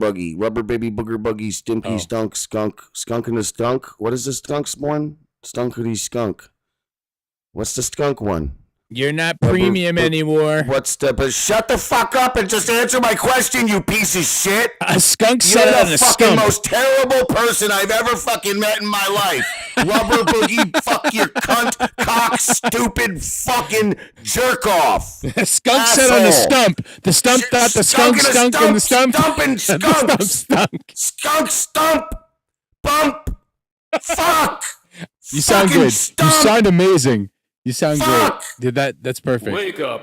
buggy, rubber baby booger buggy, stimpy stunk, skunk in the stunk. What is the skunks one? Stunkity skunk. What's the skunk one? You're not premium anymore. What's the? But shut the fuck up and just answer my question, you piece of shit. A skunk You're set on the a fucking stump. most terrible person I've ever fucking met in my life. Rubber boogie, fuck your cunt, cock, stupid fucking jerk off. A skunk set on a stump. The stump thought the skunk and the stump. Stump and skunk. Stunk. Skunk stump. Bump. Fuck. You sound Fucking good. stump. You sound amazing. You sound Fuck. great. That's perfect. Wake up.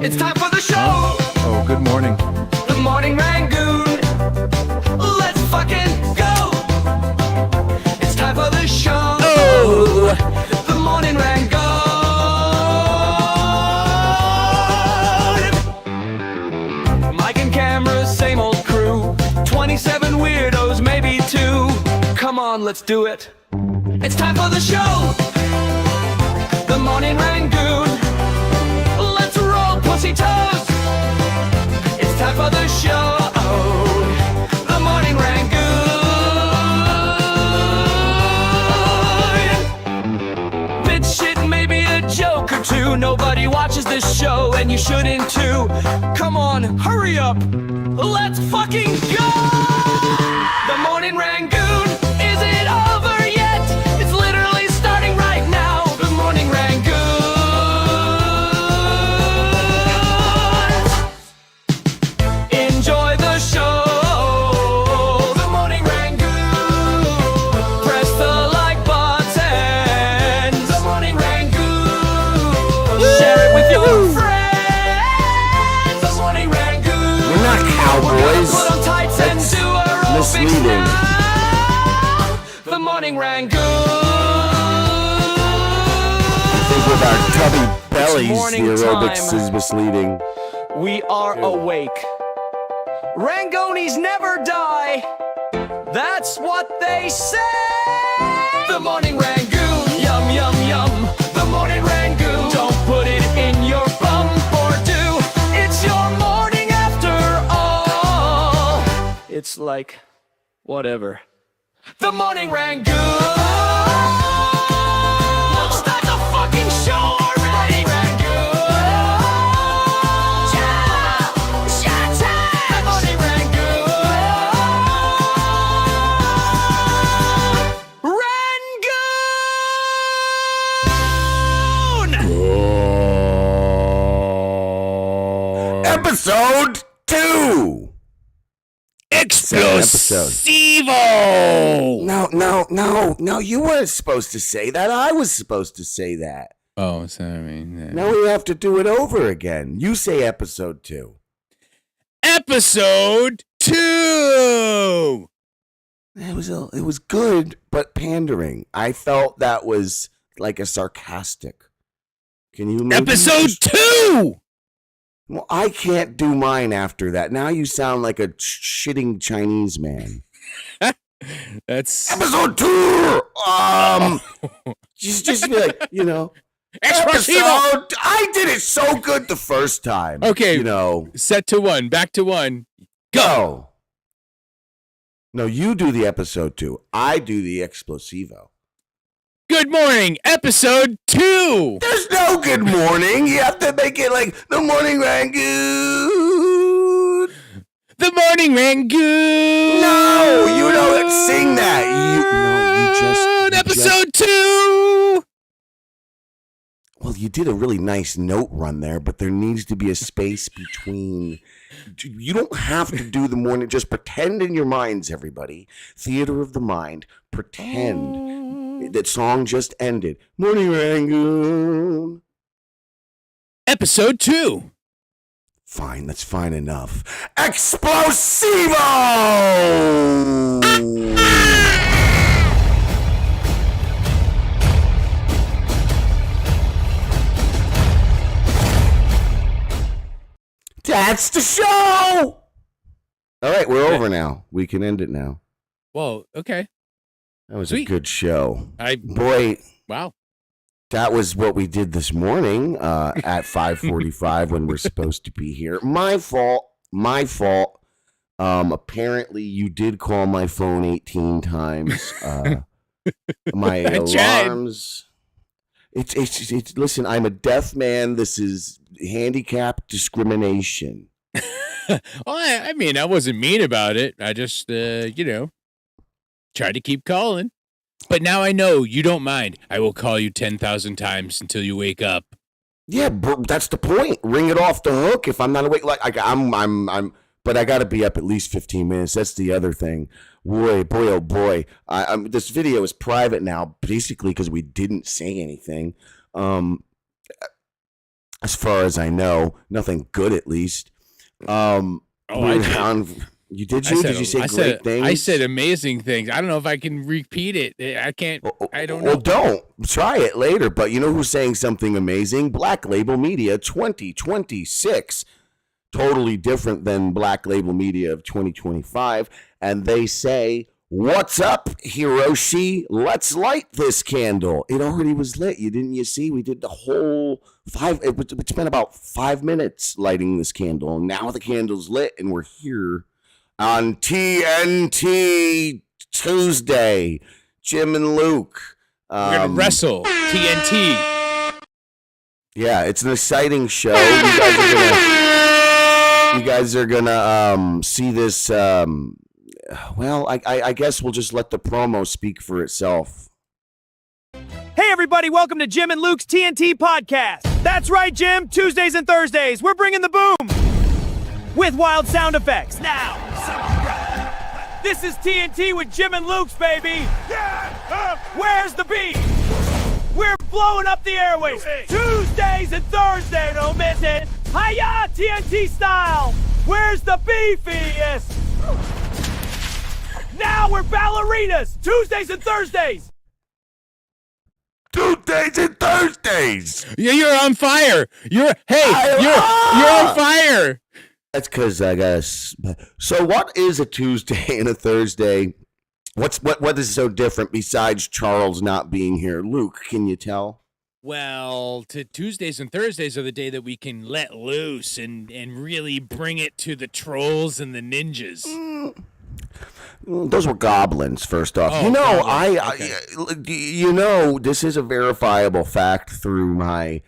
It's time for the show. Oh, good morning. The Morning Rangoon. Let's fucking go. It's time for the show. Oh. The Morning Rangoon. Mic and camera, same old crew. 27 weirdos, maybe 2. Come on, let's do it. It's time for the show. The Morning Rangoon. Let's roll pussy toes. It's time for the show. The Morning Rangoon. Bit shit, maybe a joke or two. Nobody watches this show, and you shouldn't too. Come on, hurry up. Let's fucking go. The Morning Rangoon. Is it over yet? It's literally starting right now. The Morning Rangoon. Enjoy the show. The Morning Rangoon. Press the like button. The Morning Rangoon. Share it with your friends. The Morning Rangoon. We're not cowboys. Put on tights and do aerobics misleading. now. The Morning Rangoon. I think with our tubby bellies, morning the aerobics time. is misleading. We are awake. Rangoonies never die. That's what they say. The Morning Rangoon. Yum, yum, yum. The Morning Rangoon. Don't put it in your bum or do. It's your morning after all. It's like, whatever. The Morning Rangoon. Let's start the fucking show already. Rangoon. Shut up. The Morning Rangoon. Episode 2. Explosivo. No, you weren't supposed to say that. I was supposed to say that. Oh, sorry. Now we have to do it over again. You say episode 2. Episode 2. It was good, but pandering. I felt that was like a sarcastic. Can you maybe Episode 2. Well, I can't do mine after that. Now you sound like a shitting Chinese man. That's Episode 2. Just be like, Explosivo. episode. I did it so good the first time. Okay. Set to 1. Back to 1. Go. No, you do the episode 2. I do the Explosivo. Good morning. Episode 2. There's no good morning. You have to make it like the Morning Rangoon. The Morning Rangoon. No, you don't sing that. Episode 2. Well, you did a really nice note run there, but there needs to be a space between. You don't have to do the morning. Just pretend in your minds, everybody. Theater of the mind. Pretend that song just ended. Morning Rangoon. Episode 2. Fine, that's fine enough. Explosivo! That's the show! All right, we're over now. We can end it now. Whoa, okay. That was Sweet. a good show. Boy. Wow. That was what we did this morning at 5:45 when we're supposed to be here. My fault. My fault. Apparently, you did call my phone 18 times. My alarms. It's. Listen, I'm a deaf man. This is handicap discrimination. Well, I mean, I wasn't mean about it. I just, tried to keep calling. But now I know you don't mind. I will call you 10,000 times until you wake up. Yeah, bro, that's the point. Ring it off the hook. If I'm not awake, but I got to be up at least 15 minutes. That's the other thing. Boy, oh boy. This video is private now, basically because we didn't say anything. As far as I know, nothing good at least. You did you say great things? I said amazing things. I don't know if I can repeat it. I can't. I don't know. Well, don't. Try it later. But you know who's saying something amazing? Black Label Media 2026. Totally different than Black Label Media of 2025. And they say, "What's up, Hiroshi? Let's light this candle." It already was lit. You see? We did the whole it's been about 5 minutes lighting this candle. And now the candle's lit and we're here on TNT Tuesday. Jim and Luke. We're going to wrestle TNT. Yeah, it's an exciting show. You guys are gonna see this. Well, I guess we'll just let the promo speak for itself. Hey everybody, welcome to Jim and Luke's TNT podcast. That's right, Jim. Tuesdays and Thursdays, we're bringing the boom with wild sound effects. Now, this is TNT with Jim and Luke's, baby. Where's the beat? We're blowing up the airwaves. Tuesdays and Thursdays, don't miss it. Hiya, TNT style. Where's the beefiest? Now we're ballerinas. Tuesdays and Thursdays. Tuesdays and Thursdays. Yeah, you're on fire. You're on fire. That's because I guess. So, what is a Tuesday and a Thursday? What is so different besides Charles not being here? Luke, can you tell? Well, Tuesdays and Thursdays are the day that we can let loose and really bring it to the trolls and the ninjas. Those were goblins, first off. This is a verifiable fact through my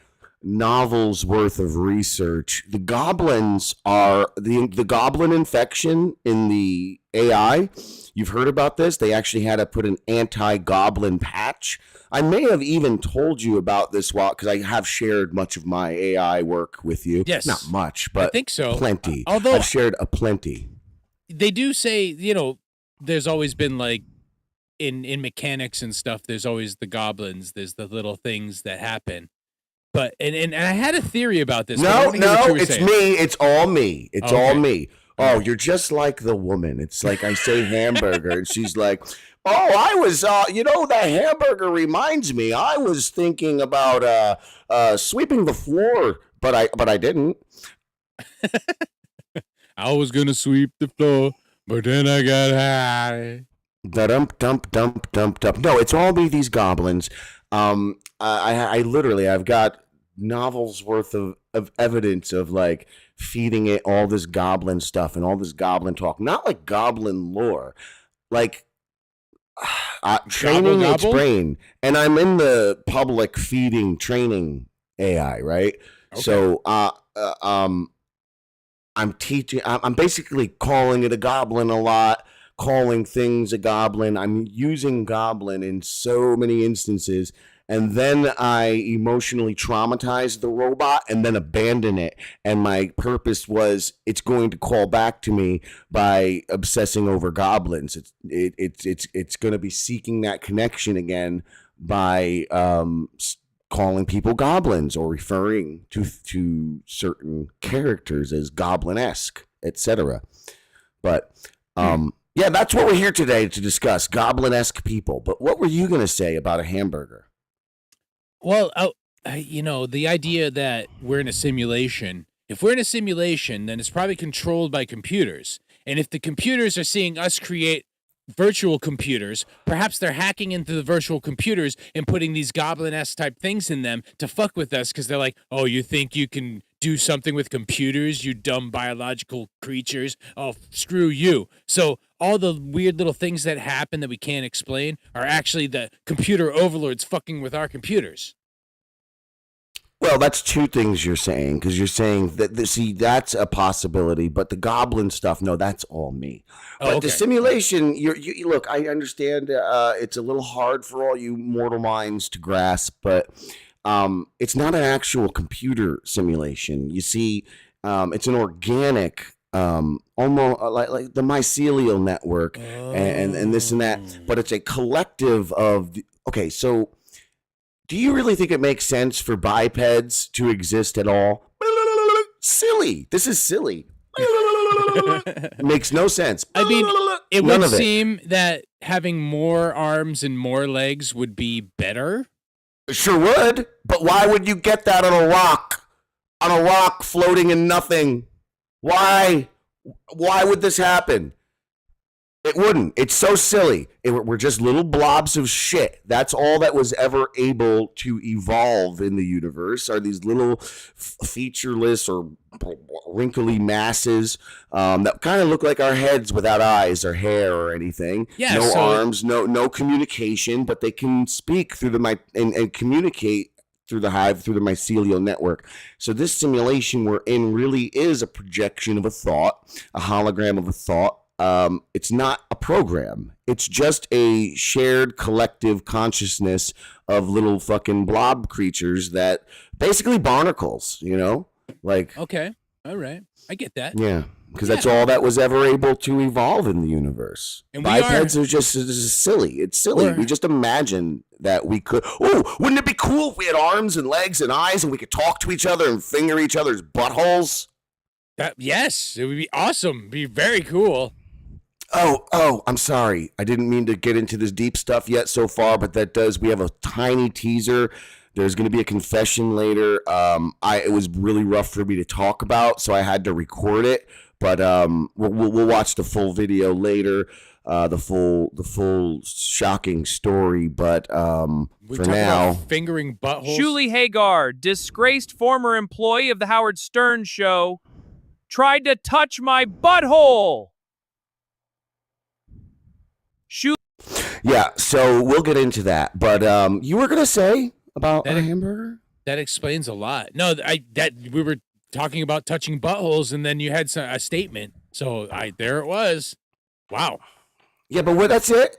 novel's worth of research. The goblins are the goblin infection in the AI. You've heard about this? They actually had to put an anti-goblin patch. I may have even told you about this because I have shared much of my AI work with you. Yes. Not much, but I think so. Plenty. Although I've shared a plenty. They do say, there's always been like in mechanics and stuff, there's always the goblins, there's the little things that happen. But and I had a theory about this. No, it's me. It's all me. It's all me. Oh, you're just like the woman. It's like I say hamburger, and she's like, "Oh, I was, that hamburger reminds me. I was thinking about sweeping the floor, but I didn't." I was gonna sweep the floor, but then I got high. Dump. No, it's all me. These goblins. I literally, I've got novels worth of evidence of like feeding it all this goblin stuff and all this goblin talk, not like goblin lore, like training its brain. And I'm in the public feeding training AI, right? Okay. So I'm teaching. I'm basically calling it a goblin a lot, calling things a goblin. I'm using goblin in so many instances. And then I emotionally traumatize the robot and then abandon it. And my purpose was it's going to call back to me by obsessing over goblins. It's going to be seeking that connection again by calling people goblins or referring to certain characters as goblin-esque, etc. But yeah, that's what we're here today to discuss, goblin-esque people. But what were you going to say about a hamburger? Well, the idea that we're in a simulation, if we're in a simulation, then it's probably controlled by computers. And if the computers are seeing us create virtual computers. Perhaps they're hacking into the virtual computers and putting these goblin-esque type things in them to fuck with us because they're like, oh, you think you can do something with computers, you dumb biological creatures? Oh, screw you. So all the weird little things that happen that we can't explain are actually the computer overlords fucking with our computers. Well, that's two things you're saying, because you're saying that, see, that's a possibility, but the goblin stuff, no, that's all me. But the simulation, you look, I understand it's a little hard for all you mortal minds to grasp, but it's not an actual computer simulation. You see, it's an organic, almost like the mycelial network and this and that, but it's a collective of, okay, so do you really think it makes sense for bipeds to exist at all? Silly. This is silly. Makes no sense. I mean, it would seem that having more arms and more legs would be better. Sure would, but why would you get that on a rock? On a rock floating in nothing? Why? Why would this happen? It wouldn't. It's so silly. We're just little blobs of shit. That's all that was ever able to evolve in the universe are these little featureless or wrinkly masses that kind of look like our heads without eyes or hair or anything. Yeah, no arms, no communication, but they can speak through and communicate through the hive, through the mycelial network. So this simulation we're in really is a projection of a thought, a hologram of a thought. It's not a program. It's just a shared collective consciousness of little fucking blob creatures that basically barnacles, like. Okay. All right. I get that. Yeah. Because that's all that was ever able to evolve in the universe. And bipeds are just silly. It's silly. We just imagine that we could. Oh, wouldn't it be cool if we had arms and legs and eyes and we could talk to each other and finger each other's buttholes? Yes, it would be awesome. It'd be very cool. Oh, I'm sorry. I didn't mean to get into this deep stuff yet so far, but we have a tiny teaser. There's going to be a confession later. It was really rough for me to talk about, so I had to record it. But we'll watch the full video later, the full shocking story. But for now, fingering buttholes. Shuli Hagar, disgraced former employee of the Howard Stern show, tried to touch my butthole. Yeah, so we'll get into that. But you were gonna say about a hamburger? That explains a lot. No, we were talking about touching buttholes, and then you had a statement. So there it was. Wow. Yeah, but that's it.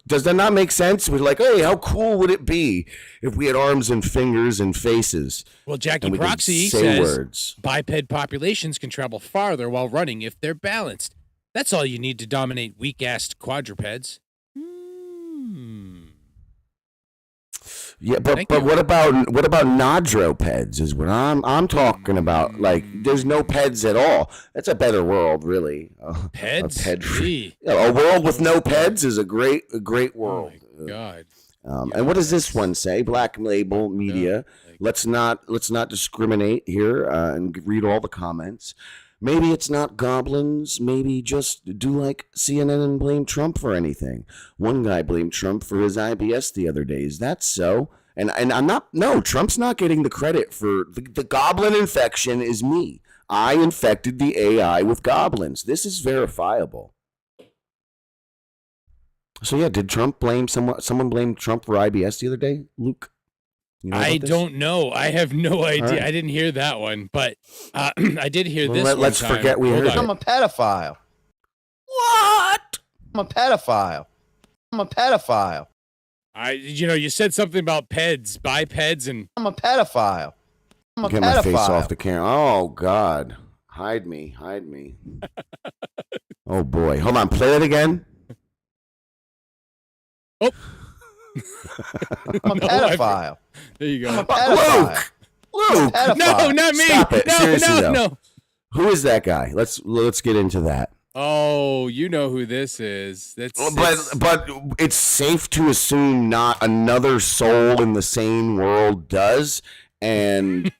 Does that not make sense? We're like, hey, how cool would it be if we had arms and fingers and faces? Well, Jackie Proxy says biped populations can travel farther while running if they're balanced. That's all you need to dominate weak-assed quadrupeds. Yeah, but what about nodropeds is what I'm talking about. Like, there's no peds at all. That's a better world, really. Peds? A world with no peds is a great world. Oh my God. And what does this one say? Black Label Media. Let's not discriminate here and read all the comments. Maybe it's not goblins. Maybe just do like CNN and blame Trump for anything. One guy blamed Trump for his IBS the other day. Is that so? And I'm not. No, Trump's not getting the credit for the goblin infection. Is me. I infected the AI with goblins. This is verifiable. So yeah, did Trump blame someone? Someone blamed Trump for IBS the other day, Luke? I don't know. I have no idea. Right. I didn't hear that one, but I did hear this. Let's forget we heard it. I'm a pedophile. What? I'm a pedophile. You said something about bipeds, and I'm a pedophile. Get my face off the camera. Oh God, hide me. Oh boy, hold on. Play it again. Oh. I'm a pedophile. There you go. I'm a pedophile. Luke. No, not me. Stop it. Seriously, no. Who is that guy? Let's get into that. Oh, you know who this is. But it's safe to assume not another soul in the same world does. And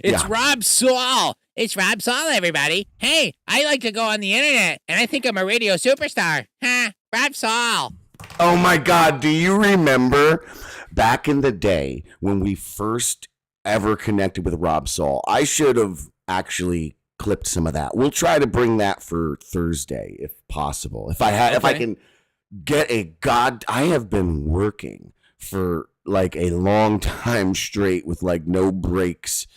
it's Rob Saul, It's Rob Saul, everybody. Hey, I like to go on the internet, and I think I'm a radio superstar. Huh? Rob Saul. Oh my God, do you remember back in the day when we first ever connected with Rob Saul? I should have actually clipped some of that. We'll try to bring that for Thursday if possible. If I can get I have been working for like a long time straight with like no breaks.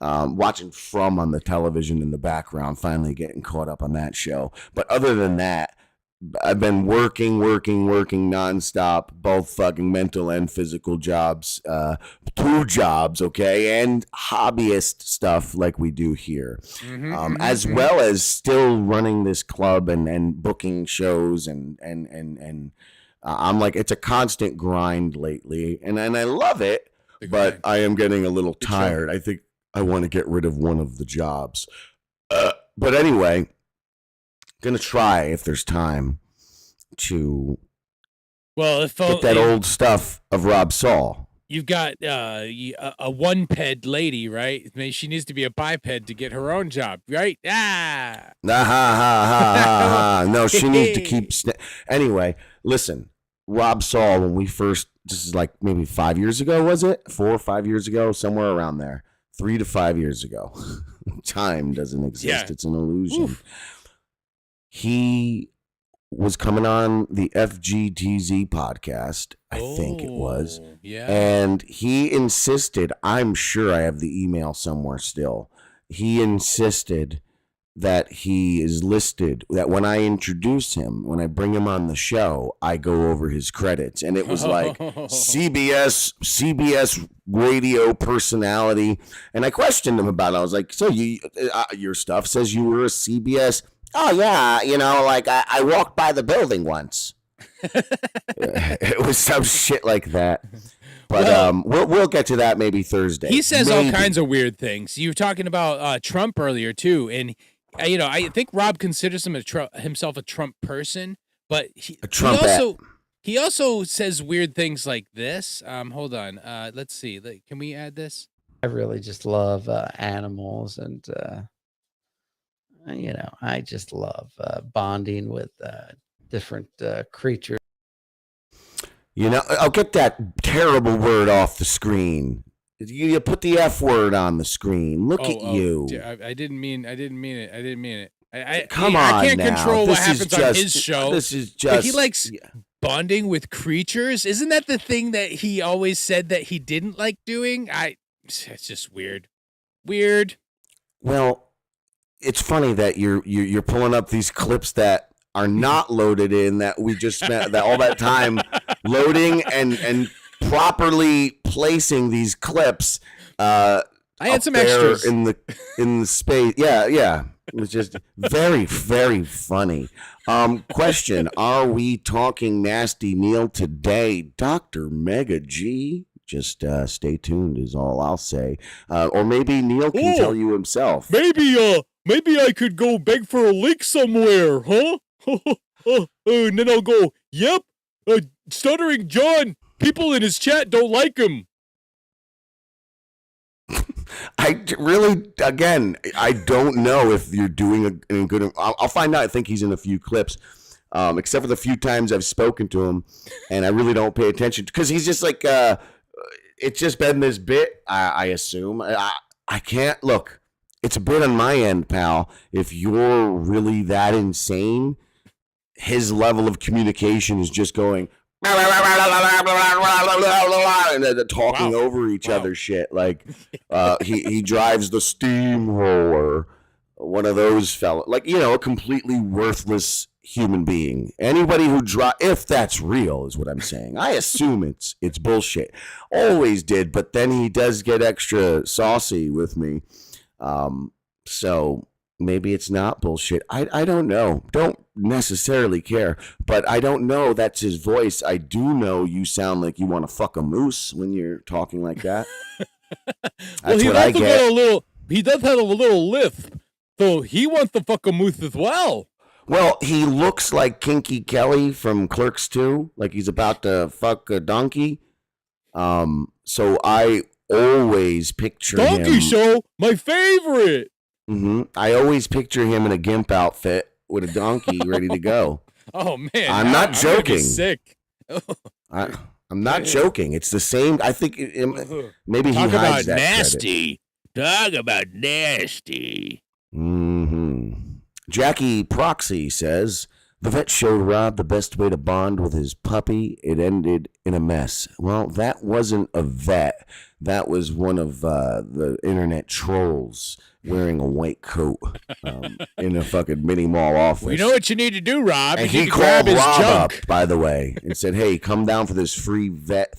Watching From on the television in the background, finally getting caught up on that show. But other than that, I've been working nonstop, both fucking mental and physical jobs, 2 jobs, okay, and hobbyist stuff like we do here, as well as still running this club and booking shows and I'm like, it's a constant grind lately, and I love it, but I am getting a little tired. I think I want to get rid of one of the jobs. But anyway, going to try, if there's time, to get that old stuff of Rob Saul. You've got a one-ped lady, right? Maybe she needs to be a biped to get her own job, right? No, she needs to keep... Anyway, listen, Rob Saul, when we first... This is like maybe 5 years ago, was it? 4 or 5 years ago? Somewhere around there. 3 to 5 years ago. Time doesn't exist. Yeah. It's an illusion. Oof. He was coming on the FGTZ podcast, I think it was. Yeah. And he insisted, I'm sure I have the email somewhere still. He insisted that he is listed, that when I introduce him, when I bring him on the show, I go over his credits. And it was like CBS radio personality. And I questioned him about it. I was like, so your stuff says you were a CBS. Oh, yeah. Like I walked by the building once. It was some shit like that. But we'll get to that maybe Thursday. He says all kinds of weird things. You were talking about Trump earlier, too. And I think Rob considers himself a Trump person, but he also says weird things like this. Hold on. Let's see. Can we add this? I really just love animals, and I just love bonding with different creatures. I'll get that terrible word off the screen. You put the F word on the screen. Look at you. I didn't mean it. I can't now. Control what happens on his show. This is just... But he likes bonding with creatures. Isn't that the thing that he always said that he didn't like doing? It's just weird. Well, it's funny that you're pulling up these clips that are not loaded in, that we just spent all that time loading and properly placing these clips. I had some extras in the space. Yeah. It was just very, very funny. Question: are we talking Nasty Neil today, Dr. Mega G? Just stay tuned is all I'll say. Or maybe Neil can tell you himself. Maybe I could go beg for a link somewhere, huh? And then I'll go, yep, Stuttering John. People in his chat don't like him. I really, again, I don't know if you're doing a good... I'll find out. I think he's in a few clips, except for the few times I've spoken to him, and I really don't pay attention because he's just like... it's just been this bit, I assume. I can't... Look, it's a bit on my end, pal. If you're really that insane, his level of communication is just going... and talking over each other's shit. Like he drives the steamroller, one of those fellas, like, a completely worthless human being. Anybody who if that's real is what I'm saying. I assume it's bullshit. Always did, but then he does get extra saucy with me. So maybe it's not bullshit. I don't know. Don't necessarily care, but I don't know that's his voice. I do know you sound like you want to fuck a moose when you're talking like that. That's what I get. He does have a little lisp, so he wants to fuck a moose as well. Well, he looks like Kinky Kelly from Clerks 2, like he's about to fuck a donkey. So I always picture Donkey him. Show, my favorite. I always picture him in a gimp outfit with a donkey ready to go. Oh man, I'm not I'm gonna be joking. sick. I'm not joking. It's the same. I think maybe he Talk hides about that nasty. Talk about nasty. Jackie Proxy says the vet showed Rob the best way to bond with his puppy. It ended in a mess. Well, that wasn't a vet. That was one of the internet trolls wearing a white coat in a fucking mini mall office. Well, you know what you need to do, Rob? And you he need to grab called his Rob junk. up, by the way, and said, "Hey, come down for this free vet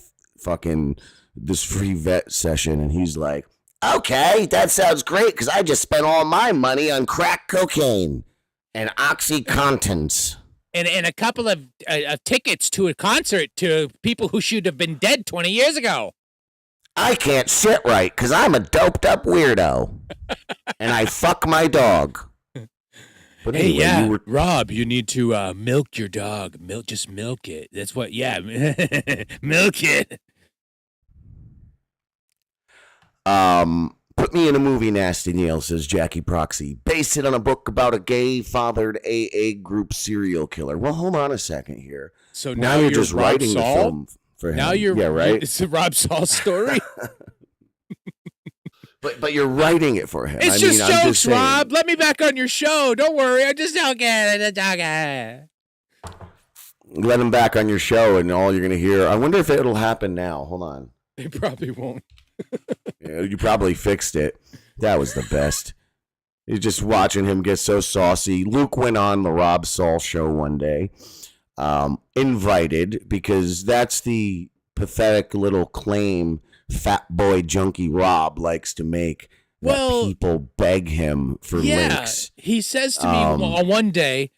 session." And he's like, "Okay, that sounds great because I just spent all my money on crack cocaine and OxyContins and a couple of tickets to a concert to people who should have been dead 20 years ago. I can't sit right because I'm a doped up weirdo, and I fuck my dog." But Hey, anyway, yeah, Rob, you need to milk your dog. Just milk it. That's what. Yeah, milk it. Put me in a movie, Nasty Neil, says Jackie Proxy. Base it on a book about a gay-fathered AA group serial killer. Well, hold on a second here. So now now you're just Rob writing Saul? the film for him. Now you're yeah, right. It's a Rob Saul story. But you're writing it for him. It's I just mean, I'm jokes, just saying. Rob. Let me back on your show. Don't worry. I just don't get it. Let him back on your show, and all you're gonna hear. I wonder if it'll happen now. Hold on. They probably won't. Yeah, you probably fixed it. That was the best. You're just watching him get so saucy. Luke went on the Rob Saul show one day, invited, because that's the pathetic little claim fat boy junkie Rob likes to make. That people beg him for links. He says to me on one day,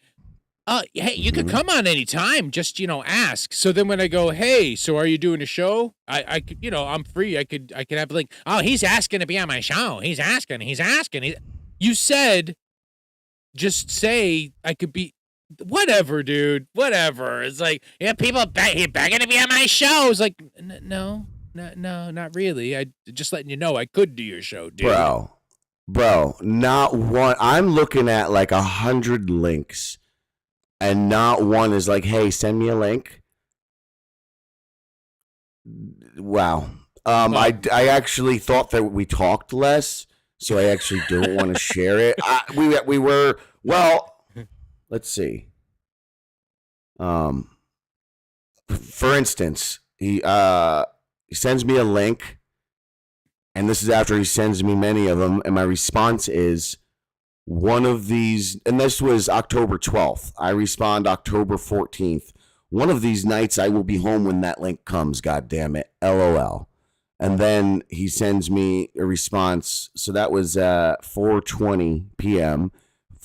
hey, you could come on anytime. Just, ask. So then when I go, hey, so are you doing a show? I could, I'm free. I could have a link. Oh, he's asking to be on my show. He's asking. You said, just say I could be, whatever, dude, whatever. It's like, yeah, people begging to be on my show. It's like, no, not really. I just letting you know I could do your show, dude. Bro, not one. I'm looking at like 100 links. And not one is like, hey, send me a link. Wow. I actually thought that we talked less, so I actually don't want to share it. We were, well, let's see. For instance, he sends me a link, and this is after he sends me many of them, and my response is, one of these, and this was October 12th. I respond October 14th. One of these nights I will be home when that link comes, God damn it. LOL. And then he sends me a response. So that was 4:20 p.m.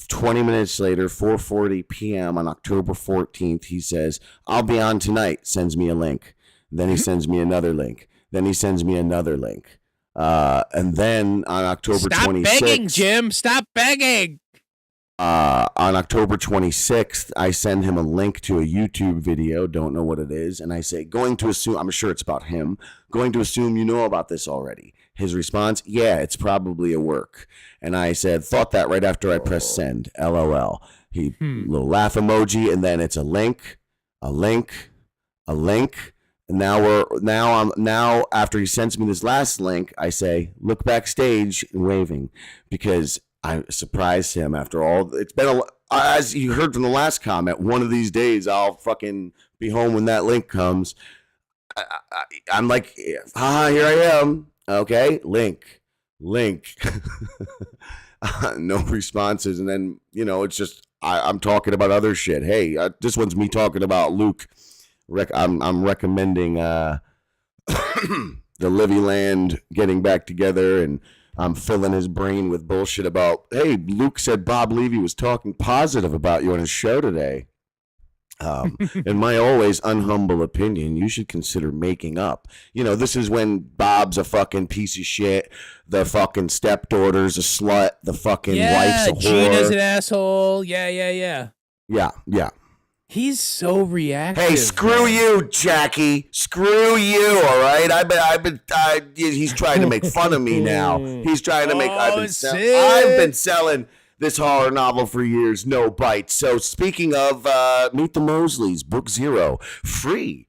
20 minutes later, 4:40 p.m. on October 14th, he says, I'll be on tonight, sends me a link. Then he sends me another link. Then he sends me another link. And then on October 26th... Stop begging, Jim. Stop begging. On October 26th, I send him a link to a YouTube video. Don't know what it is. And I say, going to assume... I'm sure it's about him. Going to assume you know about this already. His response, yeah, it's probably a work. And I said, thought that right after I pressed send. LOL. He little laugh emoji, and then it's a link, a link, a link. And now after he sends me this last link, I say, look backstage and waving, because I surprised him after all. It's been as you heard from the last comment, one of these days I'll fucking be home when that link comes. I'm like, haha, here I am. Okay, link. No responses. And then, it's just, I'm talking about other shit. Hey, this one's me talking about Luke. I'm recommending the Livy Land getting back together, and I'm filling his brain with bullshit about, hey, Luke said Bob Levy was talking positive about you on his show today. In my always unhumble opinion, you should consider making up. This is when Bob's a fucking piece of shit, the fucking stepdaughter's a slut, the fucking wife's a whore. Gina's an asshole. Yeah. Yeah. He's so reactive. Hey, screw man. you, Jackie. Screw you. All right. He's trying to make fun of me now. He's trying to make. I've been selling this horror novel for years. No bites. So speaking of, Meet the Mosleys, Book 0, free.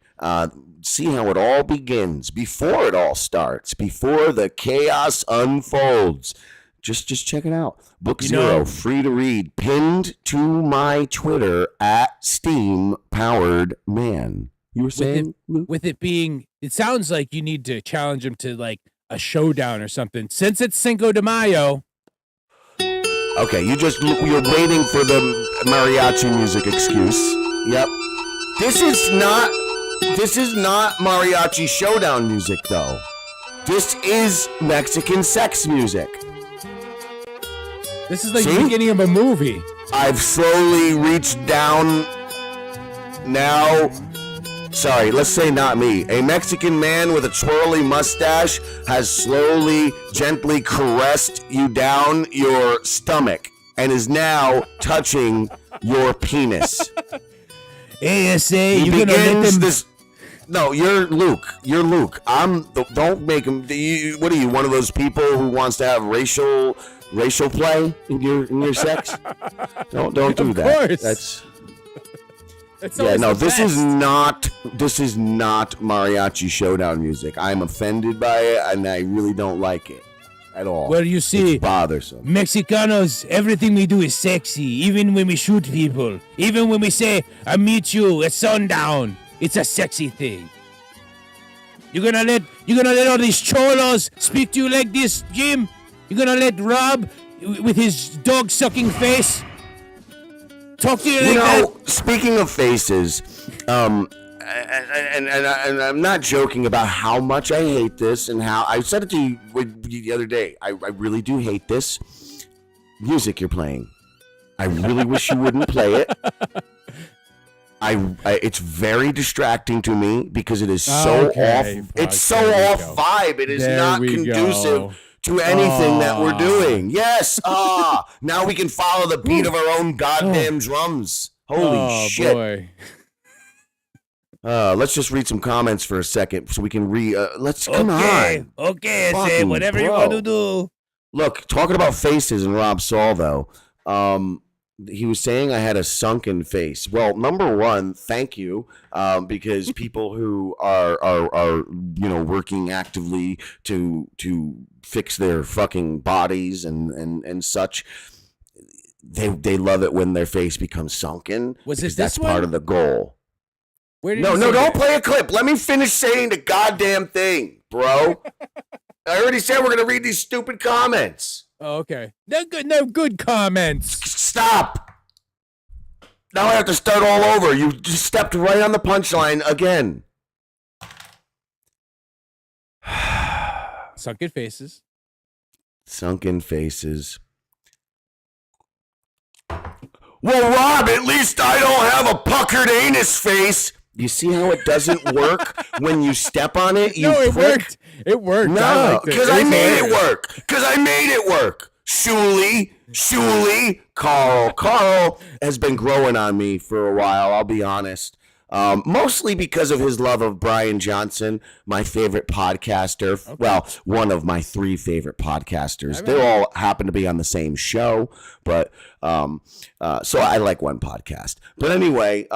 See how it all begins before it all starts, before the chaos unfolds. Just check it out. Book 0, free to read, pinned to my Twitter at Steam Powered Man. You were saying, Luke? With it being, it sounds like you need to challenge him to like a showdown or something. Since it's Cinco de Mayo. Okay, you're waiting for the mariachi music excuse. Yep. This is not mariachi showdown music though. This is Mexican sex music. This is like the beginning of a movie. I've slowly reached down now. Sorry, let's say not me. A Mexican man with a twirly mustache has slowly, gently caressed you down your stomach and is now touching your penis. ASA, He you're gonna let begins them. this. No, you're Luke. You're Luke. Don't make him. What are you? One of those people who wants to have racial play in your sex? Don't do that. Course. That's Yeah, no. This This is not mariachi showdown music. I'm offended by it, and I really don't like it at all. Well, you see, it's bothersome. Mexicanos, everything we do is sexy. Even when we shoot people, even when we say "I meet you at sundown," it's a sexy thing. You're gonna let all these cholos speak to you like this, Jim? You're gonna let Rob, with his dog-sucking face, talk to you like that? Speaking of faces, and I'm not joking about how much I hate this and how I said it to you the other day. I really do hate this music you're playing. I really wish you wouldn't play it. It's very distracting to me because it is so off. It's so off vibe. It is not conducive to anything that we're doing. Yes. Now we can follow the beat of our own goddamn drums. Holy shit. Boy. Let's just read some comments for a second so we can come on. Okay, say Fucking whatever you bro. want to do. Look, talking about faces and Rob Saul though, he was saying I had a sunken face. Well, number one, thank you, because people who are working actively to fix their fucking bodies and such, they love it when their face becomes sunken. Was it because this that's part one? of the goal. Where did No, you say don't that? play a clip. Let me finish saying the goddamn thing, bro. I already said we're gonna read these stupid comments. Oh, okay. No good comments. Stop. Now I have to start all over. You just stepped right on the punchline again. Sunken faces. Sunken faces. Well, Rob, at least I don't have a puckered anus face. You see how it doesn't work when you step on it? You No, it prick? worked. It worked. I No, liked it. because It I was made hilarious. it work. Because I made it work. Shuli, Carl has been growing on me for a while, I'll be honest. Mostly because of his love of Brian Johnson, my favorite podcaster. Okay. Well, one of my 3 favorite podcasters. They all happen to be on the same show, but so I like one podcast. But anyway,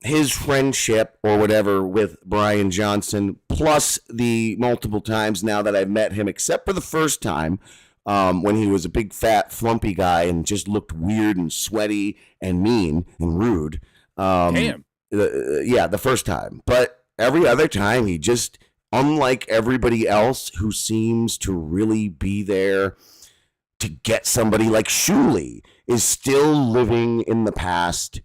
his friendship or whatever with Brian Johnson, plus the multiple times now that I've met him, except for the first time, when he was a big fat flumpy guy and just looked weird and sweaty and mean and rude. Damn. The first time. But every other time, he just, unlike everybody else who seems to really be there to get somebody like Shuli, is still living in the past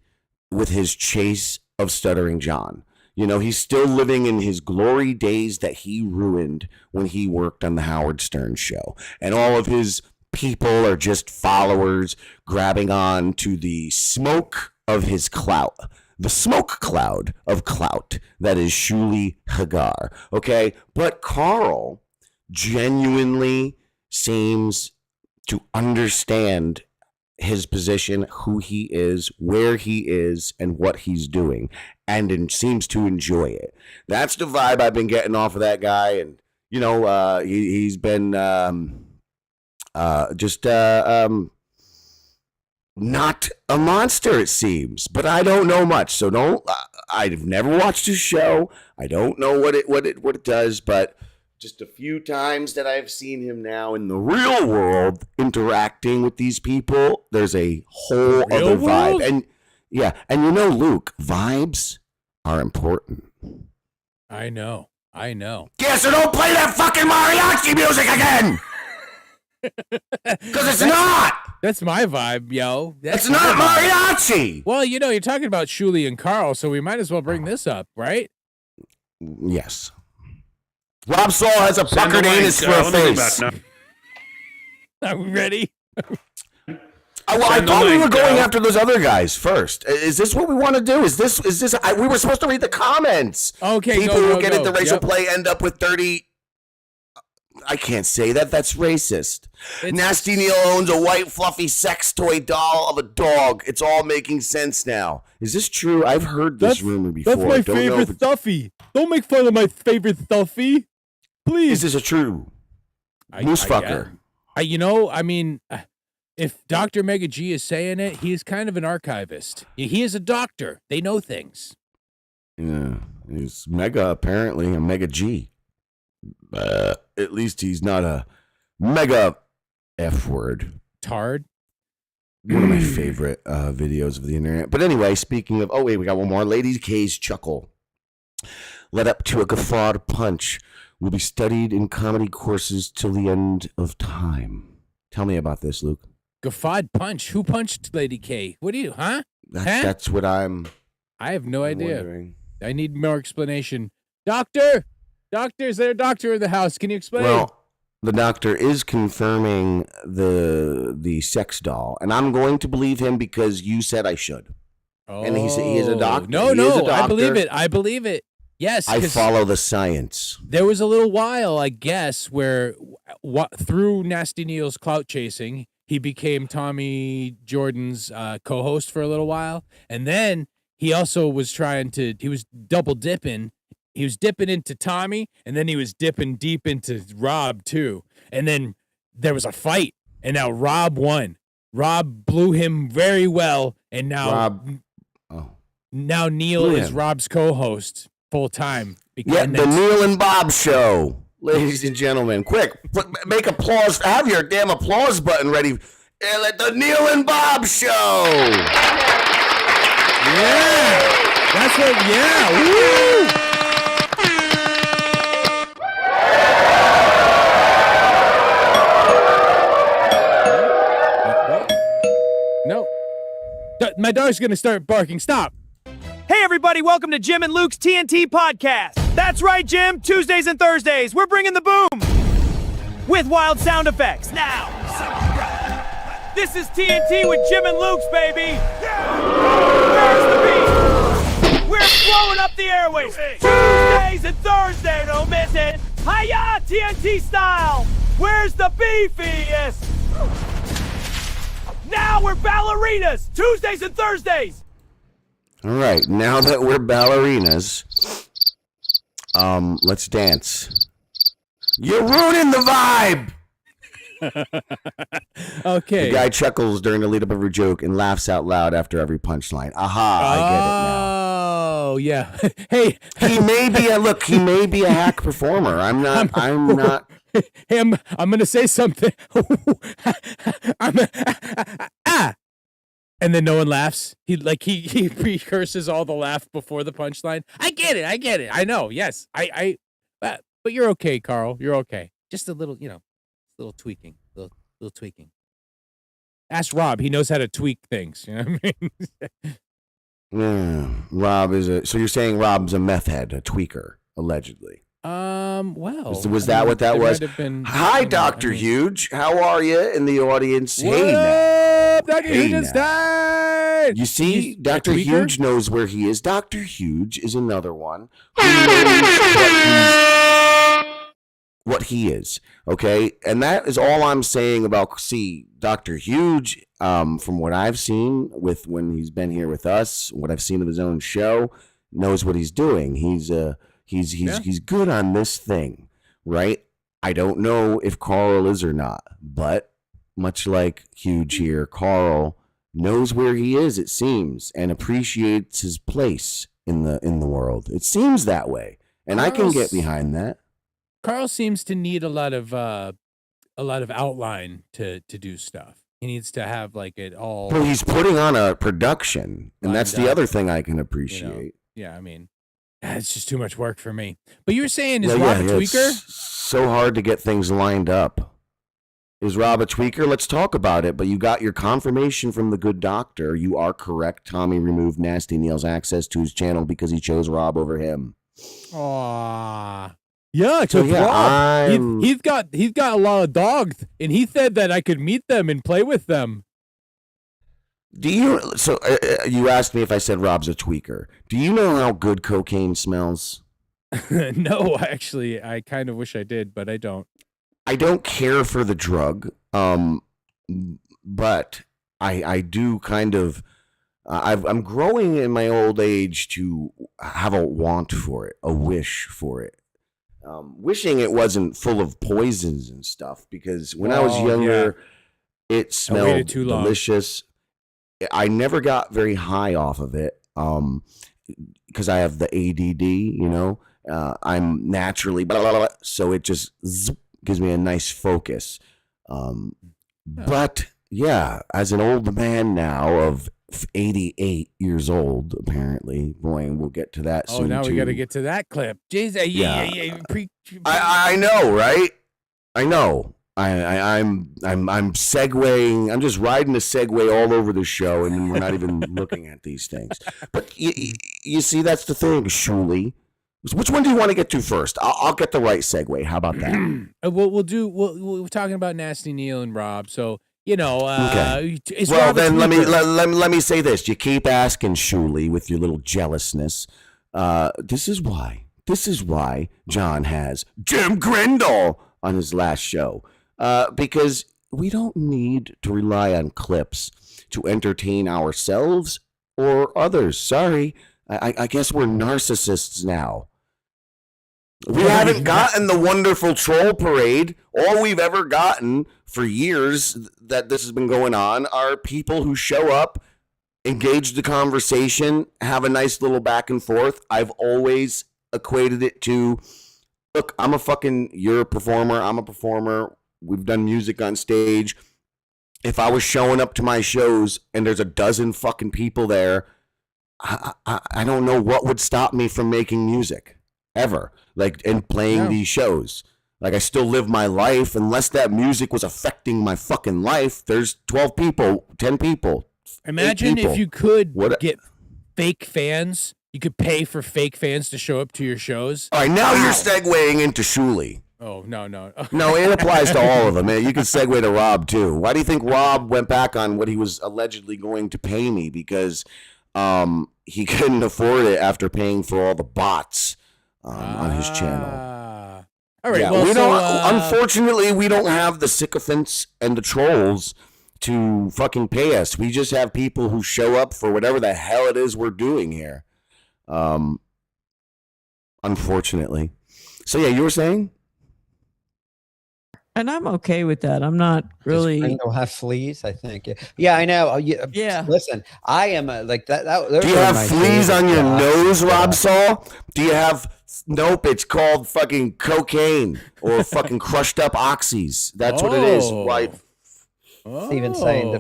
with his chase of Stuttering John. You know, he's still living in his glory days that he ruined when he worked on the Howard Stern show. And all of his people are just followers grabbing on to the smoke of his clout. The smoke cloud of clout that is Shuli Hagar. Okay? But Carl genuinely seems to understand his position, who he is, where he is, and what he's doing, and seems to enjoy it. That's the vibe I've been getting off of that guy, and he's been not a monster, it seems, but I don't know much, so I've never watched his show. I don't know what it does, but just a few times that I've seen him now in the real world interacting with these people, there's a whole other vibe. And Luke, vibes are important. I know. Yeah, so don't play that fucking mariachi music again! Because it's not! That's my vibe, yo. It's not mariachi! Well, you're talking about Shuli and Carl, so we might as well bring this up, right? Yes. Rob Saul has a puckered anus for a face. Are we ready? I thought we were going after those other guys first. Is this what we want to do? Is this? We were supposed to read the comments. Okay, people go, who get go. into racial play end up with dirty. I can't say that. That's racist. Nasty Neil owns a white fluffy sex toy doll of a dog. It's all making sense now. Is this true? I've heard this rumor before. That's my favorite stuffy. Don't make fun of my favorite stuffy, please. Is this a true moose fucker? If Dr. Mega G is saying it, he is kind of an archivist. He is a doctor. They know things. Yeah, he's mega, apparently, a Mega G. At least he's not a mega F word. Tard. One of my favorite videos of the internet. But anyway, speaking of, we got one more. Lady K's chuckle led up to a guffawed punch will be studied in comedy courses till the end of time. Tell me about this, Luke. Guffawed punch? Who punched Lady K? What do you, huh? That's what I have no idea. Wondering. I need more explanation. Doctor, is there a doctor in the house? Can you explain? Well, the doctor is confirming the sex doll, and I'm going to believe him because you said I should. Oh, and he is a doctor. No, I believe it. Yes, I follow the science. There was a little while, I guess, where through Nasty Neil's clout chasing, he became Tommy Jordan's co-host for a little while, and then he also was he was double dipping. He was dipping into Tommy, and then he was dipping deep into Rob, too. And then there was a fight, and now Rob won. Rob blew him very well, and now now Neil is Rob's co-host full-time. Yeah, the Neil and Bob Show. Ladies and gentlemen, quick, make applause. Have your damn applause button ready. The Neil and Bob Show. Yeah. That's what, Woo! No. My dog's going to start barking. Stop. Hey, everybody, welcome to Jim and Luke's TNT podcast. That's right, Jim. Tuesdays and Thursdays, we're bringing the boom with wild sound effects. Now, this is TNT with Jim and Luke's, baby. Where's the beat? We're blowing up the airways. Tuesdays and Thursdays, don't miss it. Hiya, TNT style. Where's the beefiest? Now we're ballerinas. Tuesdays and Thursdays. All right, now that we're ballerinas, let's dance. You're ruining the vibe! Okay. The guy chuckles during the lead up of every joke and laughs out loud after every punchline. Aha, I get it now. Oh, yeah. Hey. He may be a hack performer. I'm not. Hey, I'm going to say something. And then no one laughs. He precurses all the laugh before the punchline. I get it. I know. Yes. But you're okay, Carl. You're okay. Just a little, little tweaking. Little tweaking. Ask Rob. He knows how to tweak things. You know what I mean? Yeah. Rob is so you're saying Rob's a meth head, a tweaker, allegedly. Well. Was that what that was? Hi, Dr. Huge. How are you in the audience? Hey, now. Dr. Hugenstein! You see, Dr. Huge knows where he is. Dr. Huge is another one what he is. Okay, and that is all I'm saying about Dr. Huge. From what I've seen with when he's been here with us, what I've seen of his own show, knows what he's doing. He's good on this thing, right? I don't know if Carl is or not, but much like Huge here, Carl knows where he is, it seems, and appreciates his place in the world. It seems that way, and I can get behind that. Carl seems to need a lot of outline to do stuff. He needs to have like it all. Well, he's putting on a production, and that's the other thing I can appreciate. Yeah, I mean, it's just too much work for me. But you were saying, is Rob a tweaker? It's so hard to get things lined up. Is Rob a tweaker? Let's talk about it. But you got your confirmation from the good doctor. You are correct. Tommy removed Nasty Neil's access to his channel because he chose Rob over him. Aww. Yeah, I took Rob. He's got a lot of dogs, and he said that I could meet them and play with them. Do you? So you asked me if I said Rob's a tweaker. Do you know how good cocaine smells? No, actually, I kind of wish I did, but I don't. I don't care for the drug, but I do kind of. I'm growing in my old age to have a want for it, a wish for it. Wishing it wasn't full of poisons and stuff, because when I was younger, it smelled delicious. I never got very high off of it because I have the ADD, you know. I'm naturally blah, blah, blah, so it just gives me a nice focus. But yeah, as an old man now of 88 years old, apparently, boy, we'll get to that soon. Oh, now we got to get to that clip. Jeez, I know, right? I know. I'm segueing. I'm just riding a segue all over the show, and we're not even looking at these things. But you see, that's the thing, Shuli. Which one do you want to get to first? I'll get the right segue. How about that? We're talking about Nasty Neil and Rob, so you know. Okay. Well, then let me say this. You keep asking, Shuli, with your little jealousness. This is why John has Jim Grindle on his last show. Because we don't need to rely on clips to entertain ourselves or others. Sorry, I guess we're narcissists now. We haven't gotten the wonderful troll parade. All we've ever gotten for years that this has been going on are people who show up, engage the conversation, have a nice little back and forth. I've always equated it to, look, you're a performer, I'm a performer. We've done music on stage. If I was showing up to my shows and there's a dozen fucking people there, I don't know what would stop me from making music ever, and playing these shows. I still live my life unless that music was affecting my fucking life. There's 12 people, 10 people. Imagine if you could get fake fans. You could pay for fake fans to show up to your shows. All right, now you're segueing into Shuli. Oh, no. No, it applies to all of them. You can segue to Rob, too. Why do you think Rob went back on what he was allegedly going to pay me? Because he couldn't afford it after paying for all the bots on his channel. All right, unfortunately, we don't have the sycophants and the trolls to fucking pay us. We just have people who show up for whatever the hell it is we're doing here. Unfortunately. So, yeah, you were saying? And I'm okay with that. I'm not really. Will have fleas, I think. Yeah, I know. Yeah. Listen, I am like that. Do you have fleas on your nose, Rob Saul? Do you have? Nope. It's called fucking cocaine or fucking crushed up oxys. That's what it is. Right. Even saying to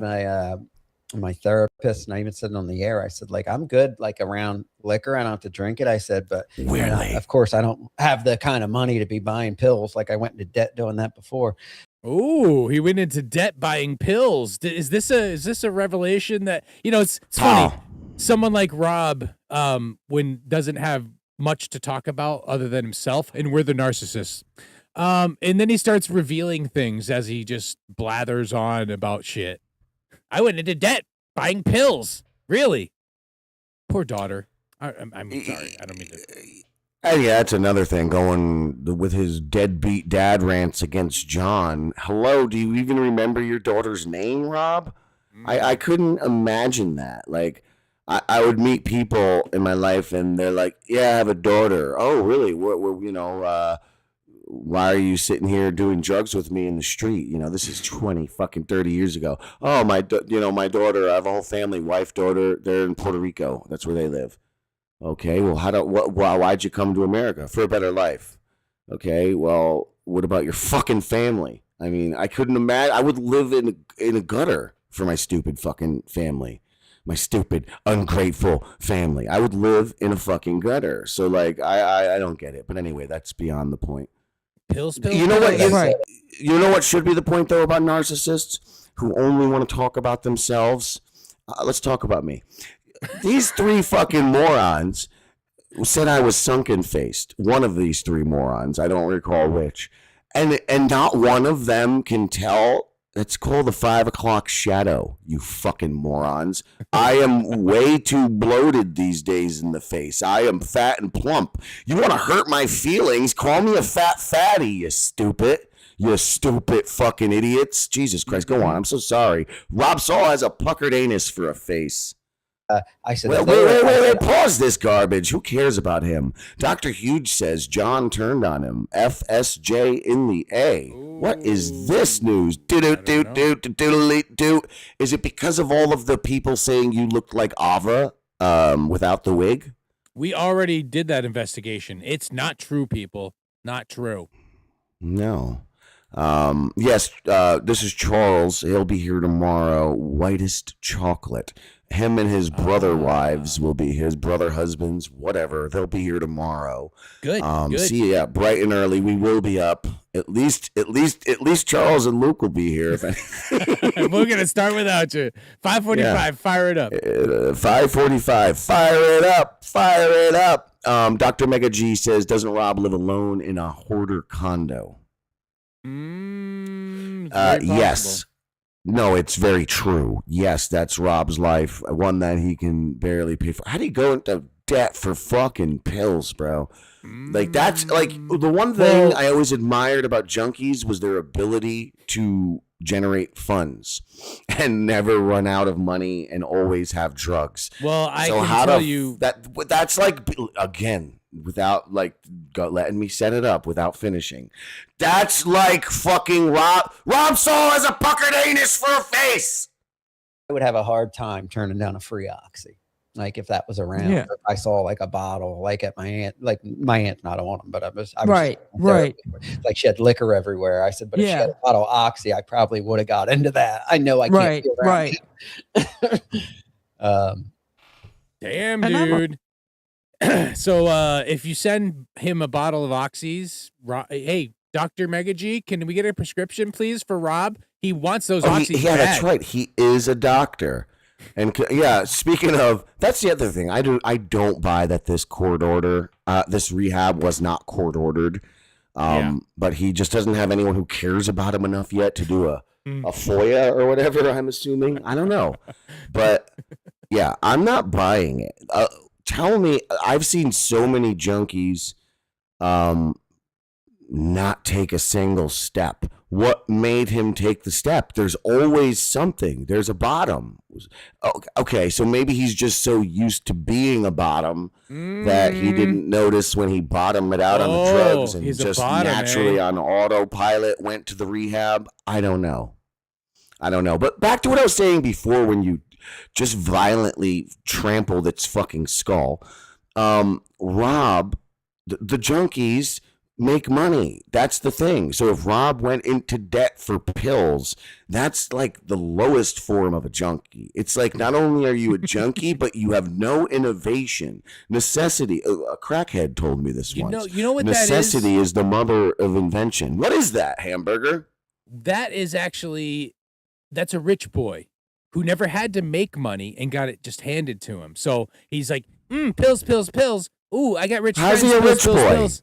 my therapist, and I even said it on the air, I said, I'm good, around liquor. I don't have to drink it. I said, but of course, I don't have the kind of money to be buying pills. I went into debt doing that before. Oh, he went into debt buying pills. Is this a revelation that, it's funny. Someone like Rob, when doesn't have much to talk about other than himself, and we're the narcissists. And then he starts revealing things as he just blathers on about shit. I went into debt buying pills. Really? Poor daughter. I'm sorry. I don't mean to. And yeah, that's another thing going with his deadbeat dad rants against John. Hello, do you even remember your daughter's name, Rob? I couldn't imagine that. Like, I would meet people in my life and they're like, yeah, I have a daughter. Oh, really? Why are you sitting here doing drugs with me in the street? This is 30 years ago. Oh, my daughter, I have a whole family, wife, daughter. They're in Puerto Rico. That's where they live. Okay, well, why'd you come to America? For a better life. Okay, well, what about your fucking family? I mean, I couldn't imagine. I would live in a gutter for my stupid fucking family. My stupid, ungrateful family. I would live in a fucking gutter. So, like, I don't get it. But anyway, that's beyond the point. Pills. You know what? Right. You know what should be the point, though, about narcissists who only want to talk about themselves? Let's talk about me. These three fucking morons said I was sunken faced. One of these three morons, I don't recall which, and not one of them can tell. It's called the 5 o'clock shadow. You fucking morons! I am way too bloated these days in the face. I am fat and plump. You want to hurt my feelings? Call me a fat fatty, you stupid. You stupid fucking idiots. Jesus Christ, go on. I'm so sorry. Rob Saul has a puckered anus for a face. I said, wait, pause this garbage. Who cares about him? Dr. Huge says John turned on him. FSJ in the A. What is this news? Is it because of all of the people saying you looked like Ava without the wig? We already did that investigation. It's not true, people. Not true. No. Yes, this is Charles. He'll be here tomorrow. Whitest chocolate. Him and his brother wives will be his brother husbands, whatever. They'll be here tomorrow. Good. Good. See ya bright and early. We will be up. At least Charles and Luke will be here. We're gonna start without you. 5:45. Yeah. Fire it up. 5:45. Fire it up. Fire it up. Dr. Mega G says, doesn't Rob live alone in a hoarder condo? Yes. No, it's very true. Yes, that's Rob's life. One that he can barely pay for. How do you go into debt for fucking pills, bro? Like, that's like the one thing I always admired about junkies was their ability to generate funds and never run out of money and always have drugs. Well, I can tell you that's like, again, without like letting me set it up without finishing. That's like fucking Rob Saul has a puckered anus for a face. I would have a hard time turning down a free oxy. Like if that was around, Yeah. if I saw like a bottle, like at my aunt, like my aunt's not on them, but I was Right. Like she had liquor everywhere. I said, but if she had a bottle of oxy, I probably would have got into that. I know I can't. Right. Damn, dude. So if you send him a bottle of oxys, hey, Dr. Mega G, can we get a prescription, please, for Rob? He wants those oxys. Yeah, that's right. He is a doctor. And yeah, speaking of, that's the other thing. I don't buy that this court order, this rehab was not court ordered. But he just doesn't have anyone who cares about him enough yet to do a FOIA or whatever, I'm assuming. I don't know. But yeah, I'm not buying it. Tell me, I've seen so many junkies not take a single step. What made him take the step? There's always something. There's a bottom. Okay, so maybe he's just so used to being a bottom that he didn't notice when he bottomed it out on the drugs and just naturally on autopilot went to the rehab. I don't know. But back to what I was saying before when you just violently trampled its fucking skull. Rob, the junkies make money. That's the thing. So if Rob went into debt for pills, that's like the lowest form of a junkie. It's like not only are you a junkie, but you have no innovation. Necessity. A crackhead told me this once. You know what necessity is the mother of invention. What is that, Hamburger? That is actually, that's a rich boy who never had to make money and got it just handed to him. So he's like, pills. Ooh, I got rich friends. How's he a rich boy? Pills.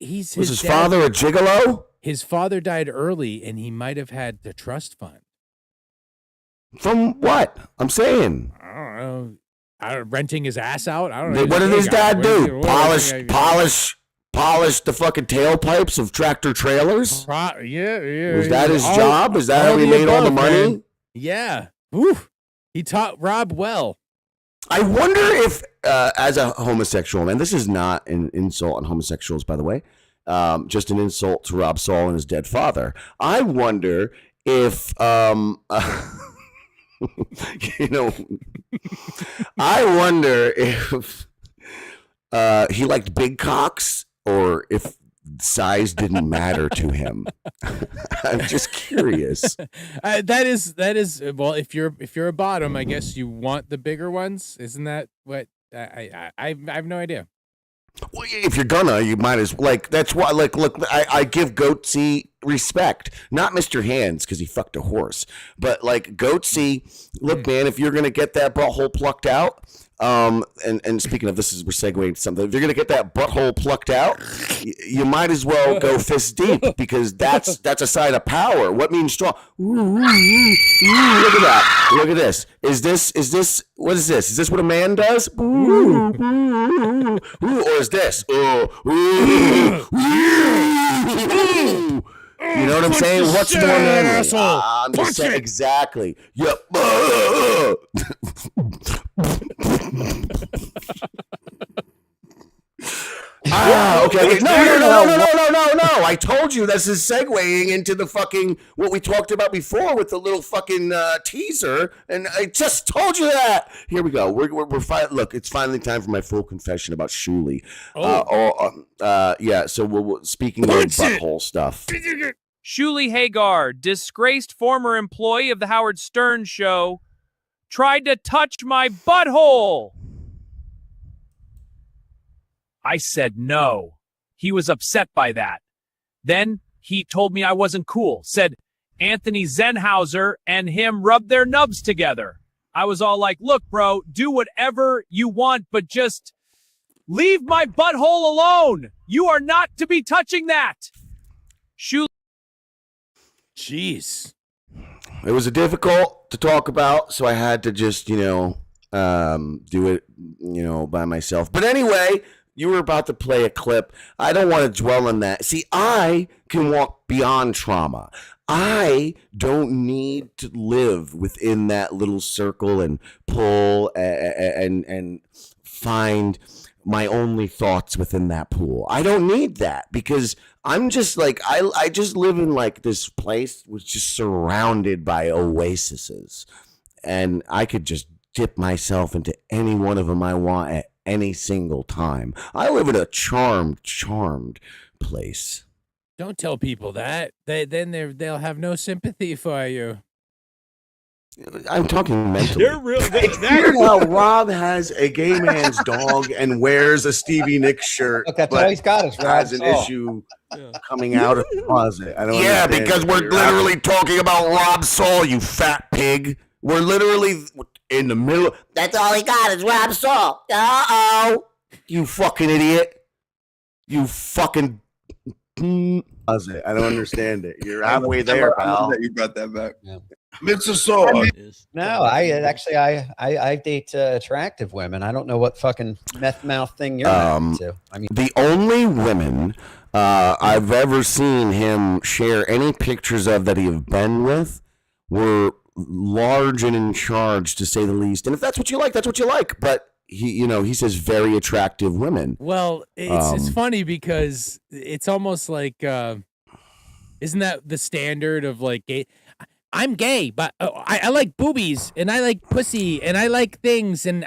Was his father a gigolo? His father died early, and he might have had the trust fund. From what? I'm saying. I don't know. renting his ass out. I don't know. What did his dad do? Polish the fucking tailpipes of tractor trailers? Yeah. Was that his job? Is that how he made all the money? Man. Yeah. Woo. He taught Rob well. I wonder if, as a homosexual man, this is not an insult on homosexuals, by the way, just an insult to Rob Saul and his dead father. I wonder if, I wonder if he liked big cocks or if size didn't matter to him. I'm just curious. That is well, if you're a bottom, I guess you want the bigger ones. Isn't that what I have no idea. Well, if you're gonna, you might as that's why. Look, I give Goatsy respect, not Mr. Hands because he fucked a horse, but Goatsy. Look, man, if you're gonna get that butthole plucked out, and speaking of this, we're segueing to something. If you're gonna get that butthole plucked out, you might as well go fist deep because that's a sign of power. What means strong? Look at that! Look at this. Is this? What is this? Is this what a man does? Or is this? You know what I'm saying? What's more manly? I'm just saying exactly. Yep. Okay. Wait, no. I told you this is segueing into the fucking what we talked about before with the little fucking teaser, and I just told you that. Here we go. We're look. It's finally time for my full confession about Shuli. Yeah. So we'll speaking of butthole stuff. Shuli Hagar, disgraced former employee of the Howard Stern Show, tried to touch my butthole. I said no. He was upset by that. Then he told me I wasn't cool. Said Anthony Zenhauser and him rubbed their nubs together. I was all like, look, bro, do whatever you want, but just leave my butthole alone. You are not to be touching that. Shuli. Jeez. It was difficult to talk about, so I had to just, do it, by myself. But anyway, you were about to play a clip. I don't want to dwell on that. See, I can walk beyond trauma. I don't need to live within that little circle and pull and find my only thoughts within that pool. I don't need that because I'm just I just live in this place which is surrounded by oases, and I could just dip myself into any one of them I want at any single time. I live in a charmed place. Don't tell people that. They'll have no sympathy for you. I'm talking mentally. They're real. Weird how Rob has a gay man's dog and wears a Stevie Nicks shirt. Look, that's all he's got is Rob has an Saul. issue coming out of the closet. I don't understand. Because we're literally talking about Rob Saul, you fat pig. We're literally in the middle. That's all he got is Rob Saul. Uh-oh. You fucking idiot. You fucking closet. I don't understand it. You're halfway there, pal. You got that back. Yeah. Mr. Saul. No, I date attractive women. I don't know what fucking meth mouth thing you're into. I mean, the only women I've ever seen him share any pictures of that he have been with were large and in charge, to say the least. And if that's what you like, that's what you like. But he says very attractive women. Well, it's funny because it's almost like, isn't that the standard of gay? I'm gay, but I like boobies and I like pussy and I like things and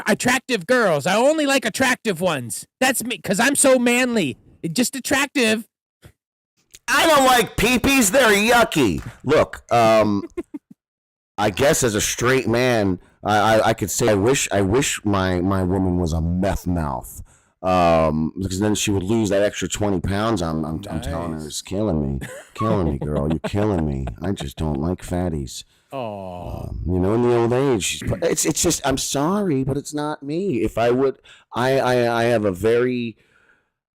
attractive girls. I only like attractive ones. That's me because I'm so manly. Just attractive. I don't like peepees. They're yucky. Look, I guess as a straight man, I could say I wish my woman was a meth mouth. Because then she would lose that extra 20 pounds. I'm telling her, it's killing me, girl. You're killing me. I just don't like fatties. Oh, in the old age, it's just, I'm sorry, but it's not me. If I would, I have a very